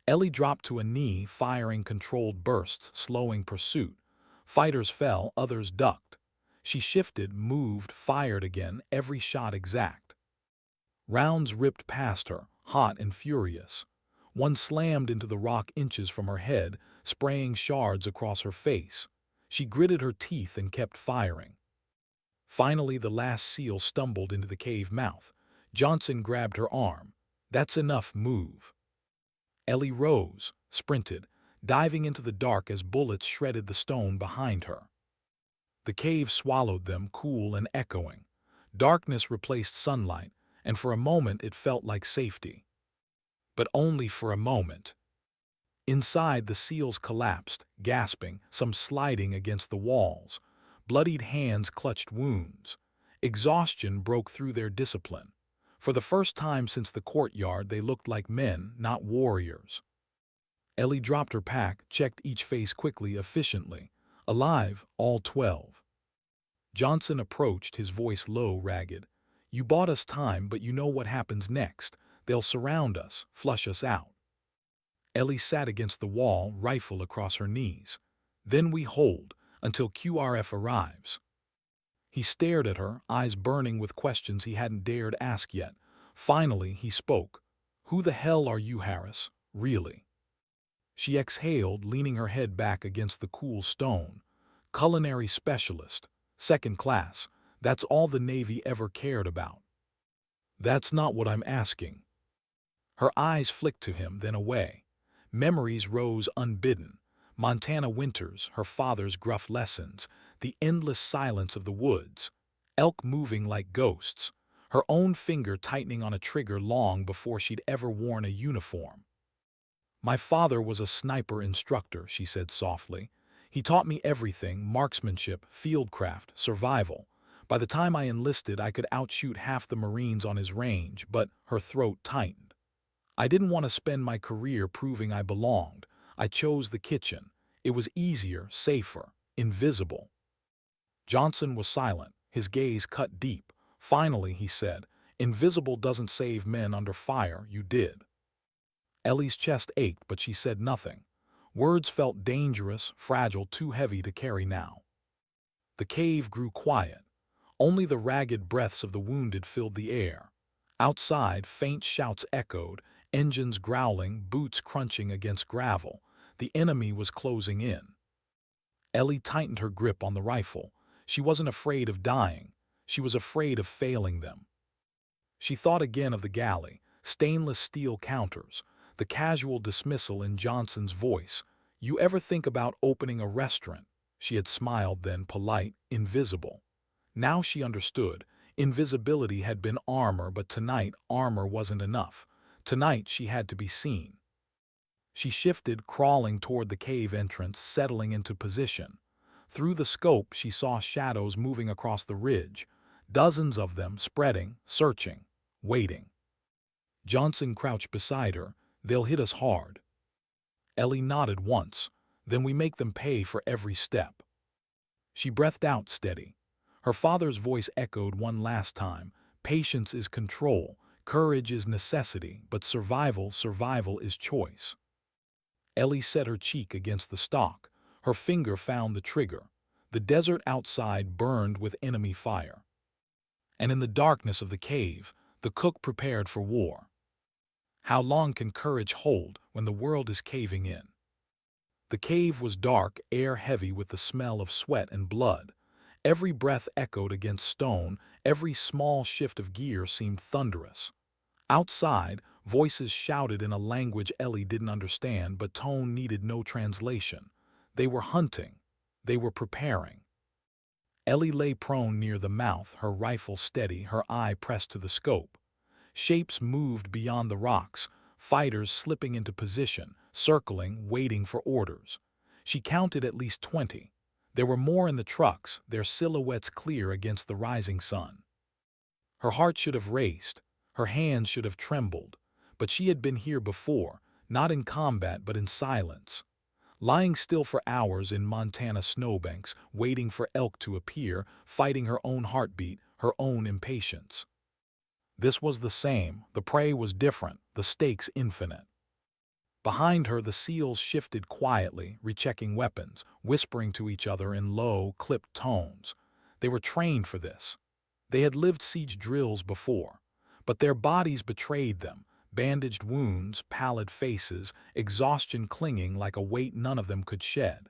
Ellie dropped to a knee, firing controlled bursts, slowing pursuit. Fighters fell, others ducked. She shifted, moved, fired again, every shot exact. Rounds ripped past her, hot and furious. One slammed into the rock inches from her head, spraying shards across her face. She gritted her teeth and kept firing. Finally, the last seal stumbled into the cave mouth. Johnson grabbed her arm. That's enough, move. Ellie rose, sprinted, diving into the dark as bullets shredded the stone behind her. The cave swallowed them, cool and echoing. Darkness replaced sunlight, and for a moment it felt like safety. But only for a moment. Inside, the seals collapsed, gasping, some sliding against the walls. Bloodied hands clutched wounds. Exhaustion broke through their discipline. For the first time since the courtyard, they looked like men, not warriors. Ellie dropped her pack, checked each face quickly, efficiently. Alive, all 12. Johnson approached, his voice low, ragged. You bought us time, but you know what happens next. They'll surround us, flush us out. Ellie sat against the wall, rifle across her knees. Then we hold, until QRF arrives. He stared at her, eyes burning with questions he hadn't dared ask yet. Finally, he spoke. Who the hell are you, Harris? Really? She exhaled, leaning her head back against the cool stone. Culinary specialist. Second class. That's all the Navy ever cared about. That's not what I'm asking. Her eyes flicked to him, then away. Memories rose unbidden. Montana winters, her father's gruff lessons, the endless silence of the woods, elk moving like ghosts, her own finger tightening on a trigger long before she'd ever worn a uniform. My father was a sniper instructor, she said softly. He taught me everything: marksmanship, fieldcraft, survival. By the time I enlisted, I could outshoot half the Marines on his range, but her throat tightened. I didn't want to spend my career proving I belonged. I chose the kitchen. It was easier, safer, invisible. Johnson was silent, his gaze cut deep. Finally, he said, "Invisible doesn't save men under fire, you did." Ellie's chest ached, but she said nothing. Words felt dangerous, fragile, too heavy to carry now. The cave grew quiet. Only the ragged breaths of the wounded filled the air. Outside, faint shouts echoed, engines growling, boots crunching against gravel. The enemy was closing in. Ellie tightened her grip on the rifle. She wasn't afraid of dying. She was afraid of failing them. She thought again of the galley, stainless steel counters, the casual dismissal in Johnson's voice. "You ever think about opening a restaurant?" She had smiled then, polite, invisible. Now she understood. Invisibility had been armor, but tonight armor wasn't enough. Tonight she had to be seen. She shifted, crawling toward the cave entrance, settling into position. Through the scope, she saw shadows moving across the ridge, dozens of them, spreading, searching, waiting. Johnson crouched beside her. "They'll hit us hard." Ellie nodded once. "Then we make them pay for every step." She breathed out, steady. Her father's voice echoed one last time. "Patience is control, courage is necessity, but survival is choice." Ellie set her cheek against the stock. Her finger found the trigger. The desert outside burned with enemy fire. And in the darkness of the cave, the cook prepared for war. How long can courage hold when the world is caving in? The cave was dark, air heavy with the smell of sweat and blood. Every breath echoed against stone, every small shift of gear seemed thunderous. Outside, voices shouted in a language Ellie didn't understand, but tone needed no translation. They were hunting. They were preparing. Ellie lay prone near the mouth, her rifle steady, her eye pressed to the scope. Shapes moved beyond the rocks, fighters slipping into position, circling, waiting for orders. She counted at least 20. There were more in the trucks, their silhouettes clear against the rising sun. Her heart should have raced. Her hands should have trembled. But she had been here before, not in combat but in silence. Lying still for hours in Montana snowbanks, waiting for elk to appear, fighting her own heartbeat, her own impatience. This was the same. The prey was different, the stakes infinite. Behind her, the SEALs shifted quietly, rechecking weapons, whispering to each other in low, clipped tones. They were trained for this. They had lived siege drills before. But their bodies betrayed them. Bandaged wounds, pallid faces, exhaustion clinging like a weight none of them could shed.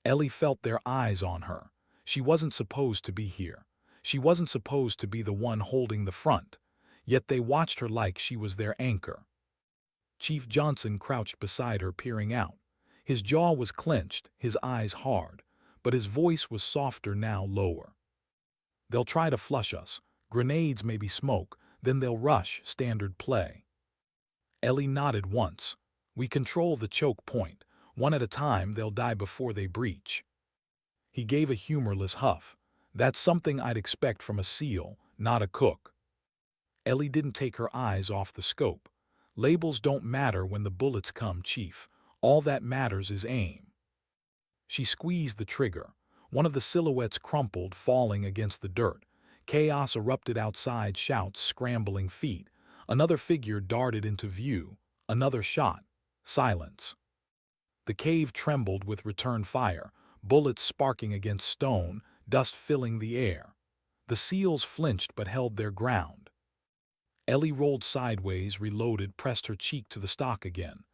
Ellie felt their eyes on her. She wasn't supposed to be here. She wasn't supposed to be the one holding the front. Yet they watched her like she was their anchor. Chief Johnson crouched beside her, peering out. His jaw was clenched, his eyes hard, but his voice was softer now, lower. "They'll try to flush us. Grenades, maybe smoke. Then they'll rush, standard play." Ellie nodded once. "We control the choke point. One at a time, they'll die before they breach." He gave a humorless huff. "That's something I'd expect from a SEAL, not a cook." Ellie didn't take her eyes off the scope. "Labels don't matter when the bullets come, Chief. All that matters is aim." She squeezed the trigger. One of the silhouettes crumpled, falling against the dirt. Chaos erupted outside, shouts, scrambling feet. Another figure darted into view. Another shot. Silence. The cave trembled with return fire, bullets sparking against stone, dust filling the air. The SEALs flinched but held their ground. Ellie rolled sideways, reloaded, pressed her cheek to the stock again.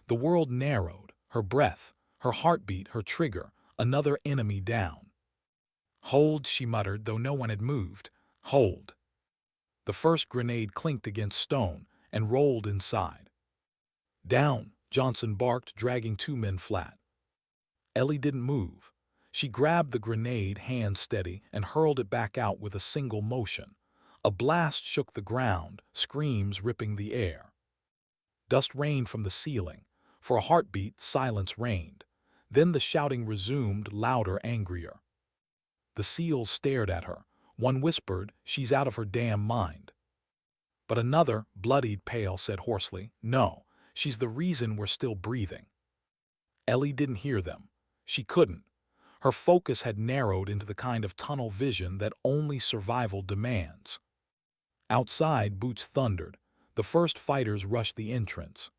The world narrowed, her breath, her heartbeat, her trigger, another enemy down. "Hold," she muttered, though no one had moved. "Hold." The first grenade clinked against stone and rolled inside. "Down," Johnson barked, dragging two men flat. Ellie didn't move. She grabbed the grenade, hand steady, and hurled it back out with a single motion. A blast shook the ground, screams ripping the air. Dust rained from the ceiling. For a heartbeat, silence reigned. Then the shouting resumed, louder, angrier. The seals stared at her. One whispered, "She's out of her damn mind." But another, bloodied pale, said hoarsely, "No, she's the reason we're still breathing." Ellie didn't hear them. She couldn't. Her focus had narrowed into the kind of tunnel vision that only survival demands. Outside, boots thundered. The first fighters rushed the entrance.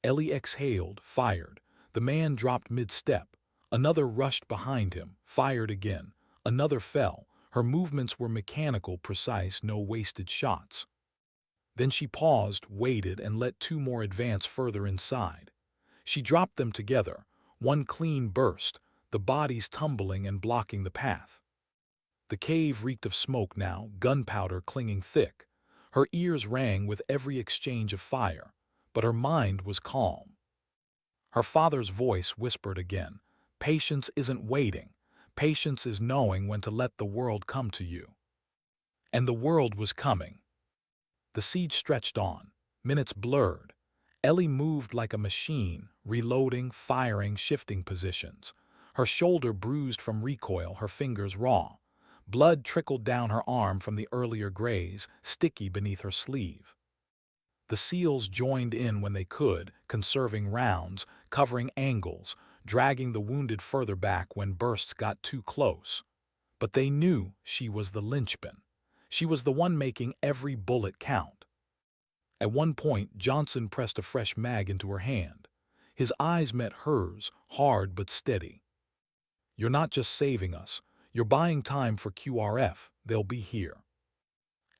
Ellie exhaled, fired. The man dropped mid-step. Another rushed behind him, fired again. Another fell. Her movements were mechanical, precise, no wasted shots. Then she paused, waited, and let two more advance further inside. She dropped them together, one clean burst, the bodies tumbling and blocking the path. The cave reeked of smoke now, gunpowder clinging thick. Her ears rang with every exchange of fire, but her mind was calm. Her father's voice whispered again, "Patience isn't waiting. Patience is knowing when to let the world come to you." And the world was coming. The siege stretched on. Minutes blurred. Ellie moved like a machine, reloading, firing, shifting positions. Her shoulder bruised from recoil, her fingers raw. Blood trickled down her arm from the earlier graze, sticky beneath her sleeve. The SEALs joined in when they could, conserving rounds, covering angles, dragging the wounded further back when bursts got too close. But they knew she was the linchpin. She was the one making every bullet count. At one point, Johnson pressed a fresh mag into her hand. His eyes met hers, hard but steady. "You're not just saving us. You're buying time for QRF. They'll be here."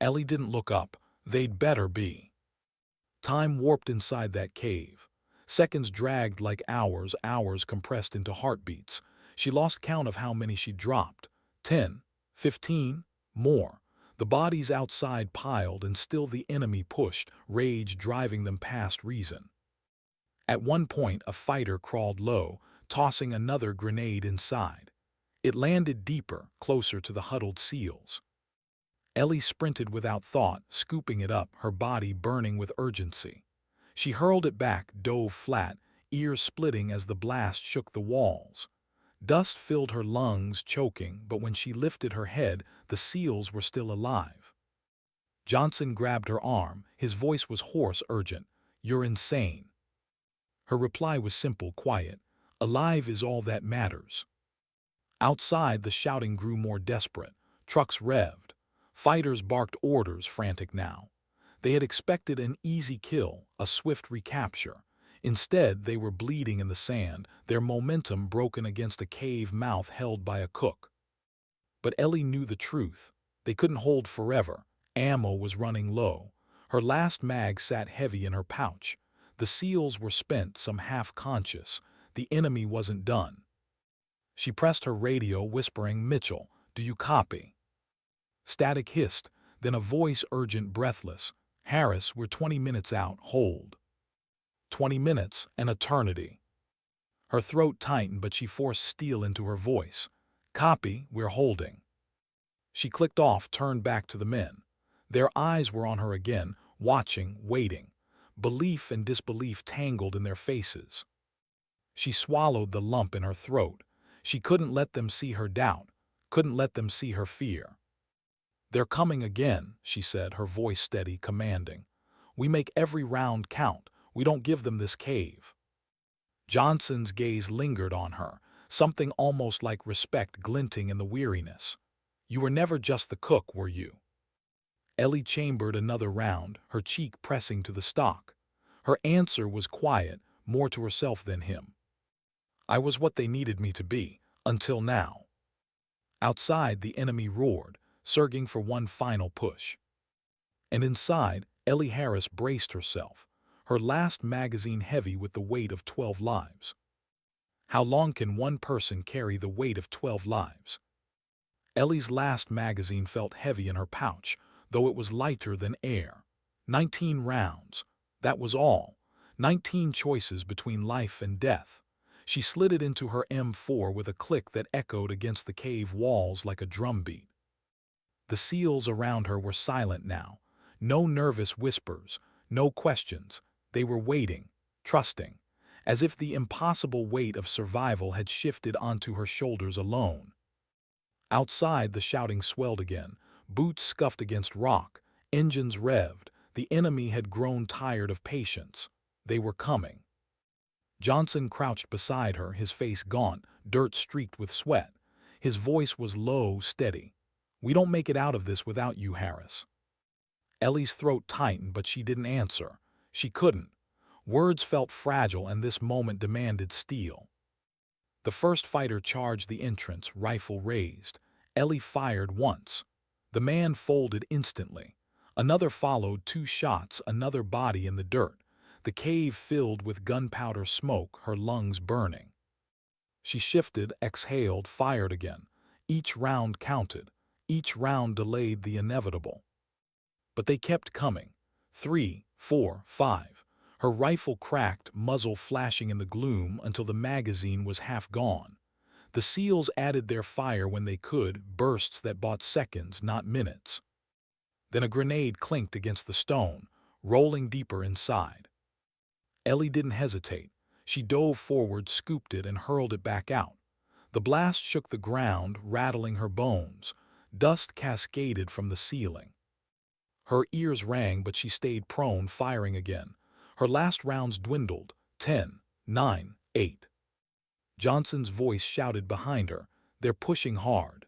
Ellie didn't look up. They'd better be. Time warped inside that cave. Seconds dragged like hours, hours compressed into heartbeats. She lost count of how many she dropped. 10, 15, more. The bodies outside piled, and still the enemy pushed, rage driving them past reason. At one point, a fighter crawled low, tossing another grenade inside. It landed deeper, closer to the huddled SEALs. Ellie sprinted without thought, scooping it up, her body burning with urgency. She hurled it back, dove flat, ears splitting as the blast shook the walls. Dust filled her lungs, choking, but when she lifted her head, the SEALs were still alive. Johnson grabbed her arm. His voice was hoarse, urgent. "You're insane." Her reply was simple, quiet. "Alive is all that matters." Outside, the shouting grew more desperate. Trucks revved. Fighters barked orders, frantic now. They had expected an easy kill, a swift recapture. Instead, they were bleeding in the sand, their momentum broken against a cave mouth held by a cook. But Ellie knew the truth. They couldn't hold forever. Ammo was running low. Her last mag sat heavy in her pouch. The SEALs were spent, some half-conscious. The enemy wasn't done. She pressed her radio, whispering, "Mitchell, do you copy?" Static hissed, then a voice urgent, breathless. "Harris, we're 20 minutes out. Hold." 20 minutes, an eternity. Her throat tightened, but she forced steel into her voice. "Copy, we're holding." She clicked off, turned back to the men. Their eyes were on her again, watching, waiting. Belief and disbelief tangled in their faces. She swallowed the lump in her throat. She couldn't let them see her doubt, couldn't let them see her fear. "They're coming again," she said, her voice steady, commanding. "We make every round count. We don't give them this cave." Johnson's gaze lingered on her, something almost like respect glinting in the weariness. "You were never just the cook, were you?" Ellie chambered another round, her cheek pressing to the stock. Her answer was quiet, more to herself than him. "I was what they needed me to be, until now." Outside, the enemy roared, surging for one final push. And inside, Ellie Harris braced herself, her last magazine heavy with the weight of 12 lives. How long can one person carry the weight of 12 lives? Ellie's last magazine felt heavy in her pouch, though it was lighter than air. 19 rounds. That was all. 19 choices between life and death. She slid it into her M4 with a click that echoed against the cave walls like a drumbeat. The SEALs around her were silent now. No nervous whispers, no questions. They were waiting, trusting. as if the impossible weight of survival had shifted onto her shoulders alone. Outside, the shouting swelled again. Boots scuffed against rock, engines revved. The enemy had grown tired of patience. They were coming. Johnson crouched beside her, his face gaunt, dirt streaked with sweat. His voice was low, steady. "We don't make it out of this without you, Harris." Ellie's throat tightened, but she didn't answer. She couldn't. Words felt fragile, and this moment demanded steel. The first fighter charged the entrance, rifle raised. Ellie fired once. The man folded instantly. Another followed, 2 shots, another body in the dirt. The cave filled with gunpowder smoke, her lungs burning. She shifted, exhaled, fired again. Each round counted. Each round delayed the inevitable. But they kept coming. 3, 4, 5. Her rifle cracked, muzzle flashing in the gloom until the magazine was half gone. The SEALs added their fire when they could, bursts that bought seconds, not minutes. Then a grenade clinked against the stone, rolling deeper inside. Ellie didn't hesitate. She dove forward, scooped it, and hurled it back out. The blast shook the ground, rattling her bones. Dust cascaded from the ceiling. Her ears rang, but she stayed prone, firing again. Her last rounds dwindled. 10, 9, 8. Johnson's voice shouted behind her, "They're pushing hard."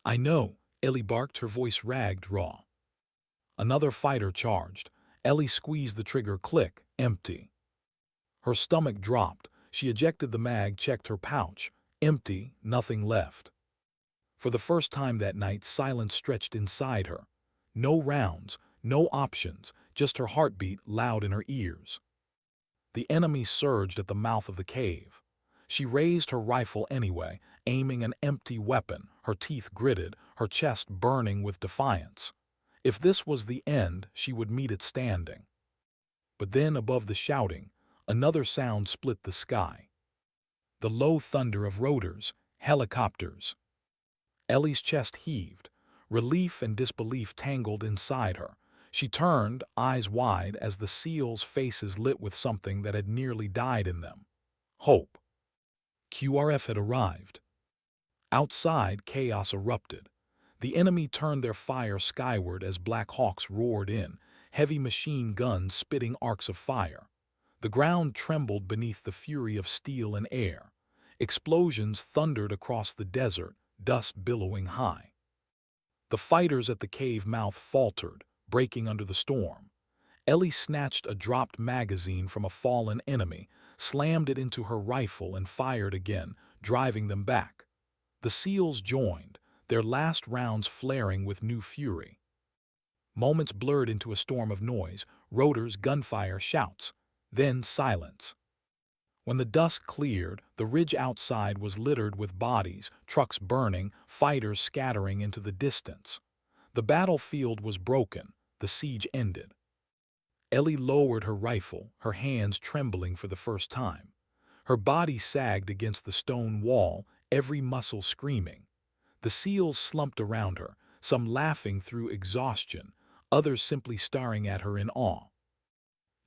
"I know," Ellie barked, her voice ragged, raw. Another fighter charged. Ellie squeezed the trigger, click, empty. Her stomach dropped. She ejected the mag, checked her pouch. Empty, nothing left. For the first time that night, silence stretched inside her. No rounds, no options, just her heartbeat loud in her ears. The enemy surged at the mouth of the cave. She raised her rifle anyway, aiming an empty weapon, her teeth gritted, her chest burning with defiance. If this was the end, she would meet it standing. But then, above the shouting, another sound split the sky. The low thunder of rotors, helicopters. Ellie's chest heaved. Relief and disbelief tangled inside her. She turned, eyes wide, as the SEALs' faces lit with something that had nearly died in them. Hope. QRF had arrived. Outside, chaos erupted. The enemy turned their fire skyward as Black Hawks roared in, heavy machine guns spitting arcs of fire. The ground trembled beneath the fury of steel and air. Explosions thundered across the desert, dust billowing high. The fighters at the cave mouth faltered, breaking under the storm. Ellie snatched a dropped magazine from a fallen enemy, slammed it into her rifle, and fired again, driving them back. The SEALs joined, their last rounds flaring with new fury. Moments blurred into a storm of noise, rotors, gunfire, shouts. Then silence. When the dust cleared, the ridge outside was littered with bodies, trucks burning, fighters scattering into the distance. The battlefield was broken, the siege ended. Ellie lowered her rifle, her hands trembling for the first time. Her body sagged against the stone wall, every muscle screaming. The SEALs slumped around her, some laughing through exhaustion, others simply staring at her in awe.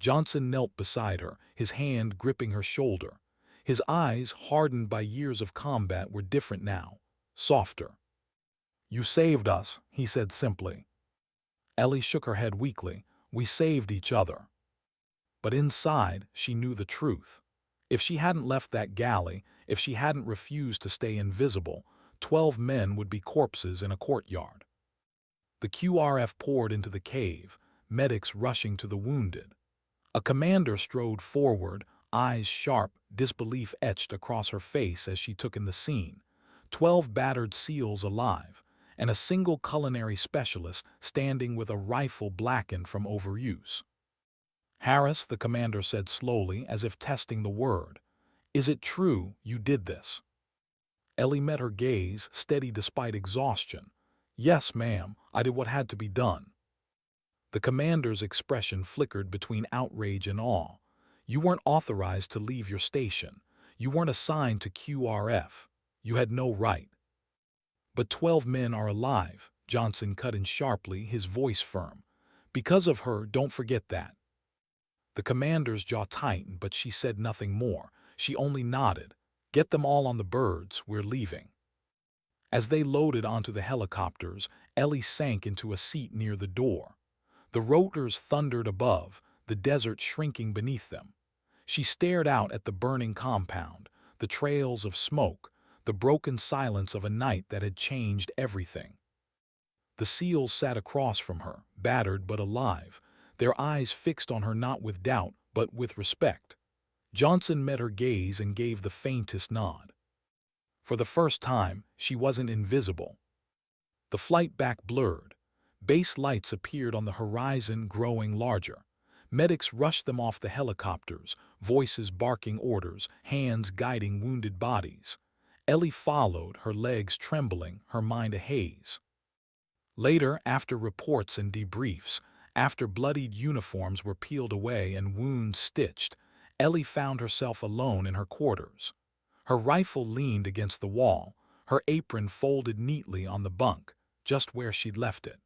Johnson knelt beside her, his hand gripping her shoulder. His eyes, hardened by years of combat, were different now, softer. "You saved us," he said simply. Ellie shook her head weakly. "We saved each other." But inside, she knew the truth. If she hadn't left that galley, if she hadn't refused to stay invisible, 12 men would be corpses in a courtyard. The QRF poured into the cave, medics rushing to the wounded. A commander strode forward, eyes sharp, disbelief etched across her face as she took in the scene. 12 battered SEALs alive, and a single culinary specialist standing with a rifle blackened from overuse. "Harris," the commander said slowly, as if testing the word, "is it true you did this?" Ellie met her gaze, steady despite exhaustion. "Yes, ma'am, I did what had to be done." The commander's expression flickered between outrage and awe. "You weren't authorized to leave your station. You weren't assigned to QRF. You had no right." "But 12 men are alive," Johnson cut in sharply, his voice firm. "Because of her, don't forget that." The commander's jaw tightened, but she said nothing more. She only nodded. "Get them all on the birds, we're leaving." As they loaded onto the helicopters, Ellie sank into a seat near the door. The rotors thundered above, the desert shrinking beneath them. She stared out at the burning compound, the trails of smoke, the broken silence of a night that had changed everything. The SEALs sat across from her, battered but alive, their eyes fixed on her not with doubt but with respect. Johnson met her gaze and gave the faintest nod. For the first time, she wasn't invisible. The flight back blurred. Base lights appeared on the horizon, growing larger. Medics rushed them off the helicopters, voices barking orders, hands guiding wounded bodies. Ellie followed, her legs trembling, her mind a haze. Later, after reports and debriefs, after bloodied uniforms were peeled away and wounds stitched, Ellie found herself alone in her quarters. Her rifle leaned against the wall, her apron folded neatly on the bunk, just where she'd left it.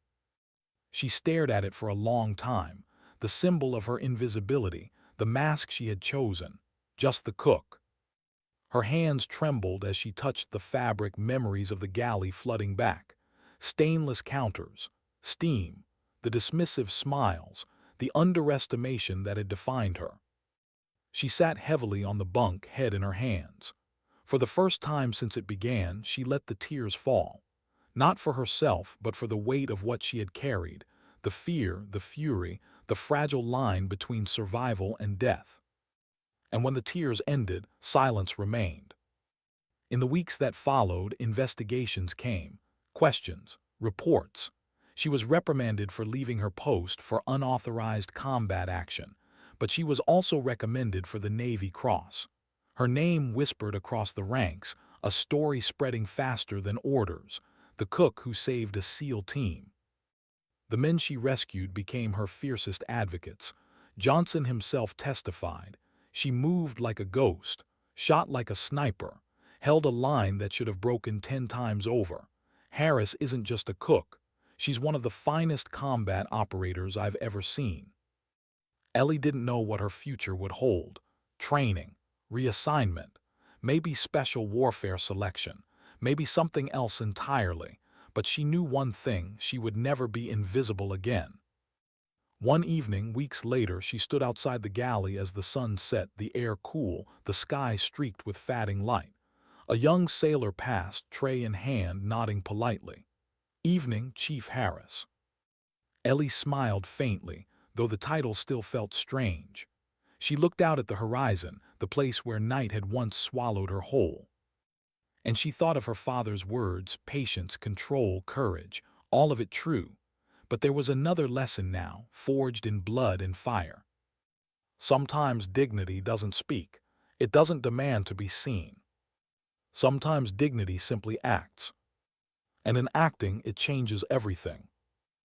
She stared at it for a long time, the symbol of her invisibility, the mask she had chosen, just the cook. Her hands trembled as she touched the fabric, memories of the galley flooding back. Stainless counters, steam, the dismissive smiles, the underestimation that had defined her. She sat heavily on the bunk, head in her hands. For the first time since it began, she let the tears fall. Not for herself, but for the weight of what she had carried, the fear, the fury, the fragile line between survival and death. And when the tears ended, silence remained. In the weeks that followed, investigations came, questions, reports. She was reprimanded for leaving her post for unauthorized combat action, but she was also recommended for the Navy Cross. Her name whispered across the ranks, a story spreading faster than orders, the cook who saved a SEAL team. The men she rescued became her fiercest advocates. Johnson himself testified. She moved like a ghost, shot like a sniper, held a line that should have broken 10 times over. Harris isn't just a cook. She's one of the finest combat operators I've ever seen. Ellie didn't know what her future would hold. Training, reassignment, maybe special warfare selection, maybe something else entirely. But she knew one thing: she would never be invisible again. One evening, weeks later, she stood outside the galley as the sun set, the air cool, the sky streaked with fading light. A young sailor passed, tray in hand, nodding politely. "Evening, Chief Harris." Ellie smiled faintly, though the title still felt strange. She looked out at the horizon, the place where night had once swallowed her whole. And she thought of her father's words: patience, control, courage, all of it true. But there was another lesson now, forged in blood and fire. Sometimes dignity doesn't speak. It doesn't demand to be seen. Sometimes dignity simply acts. And in acting, it changes everything.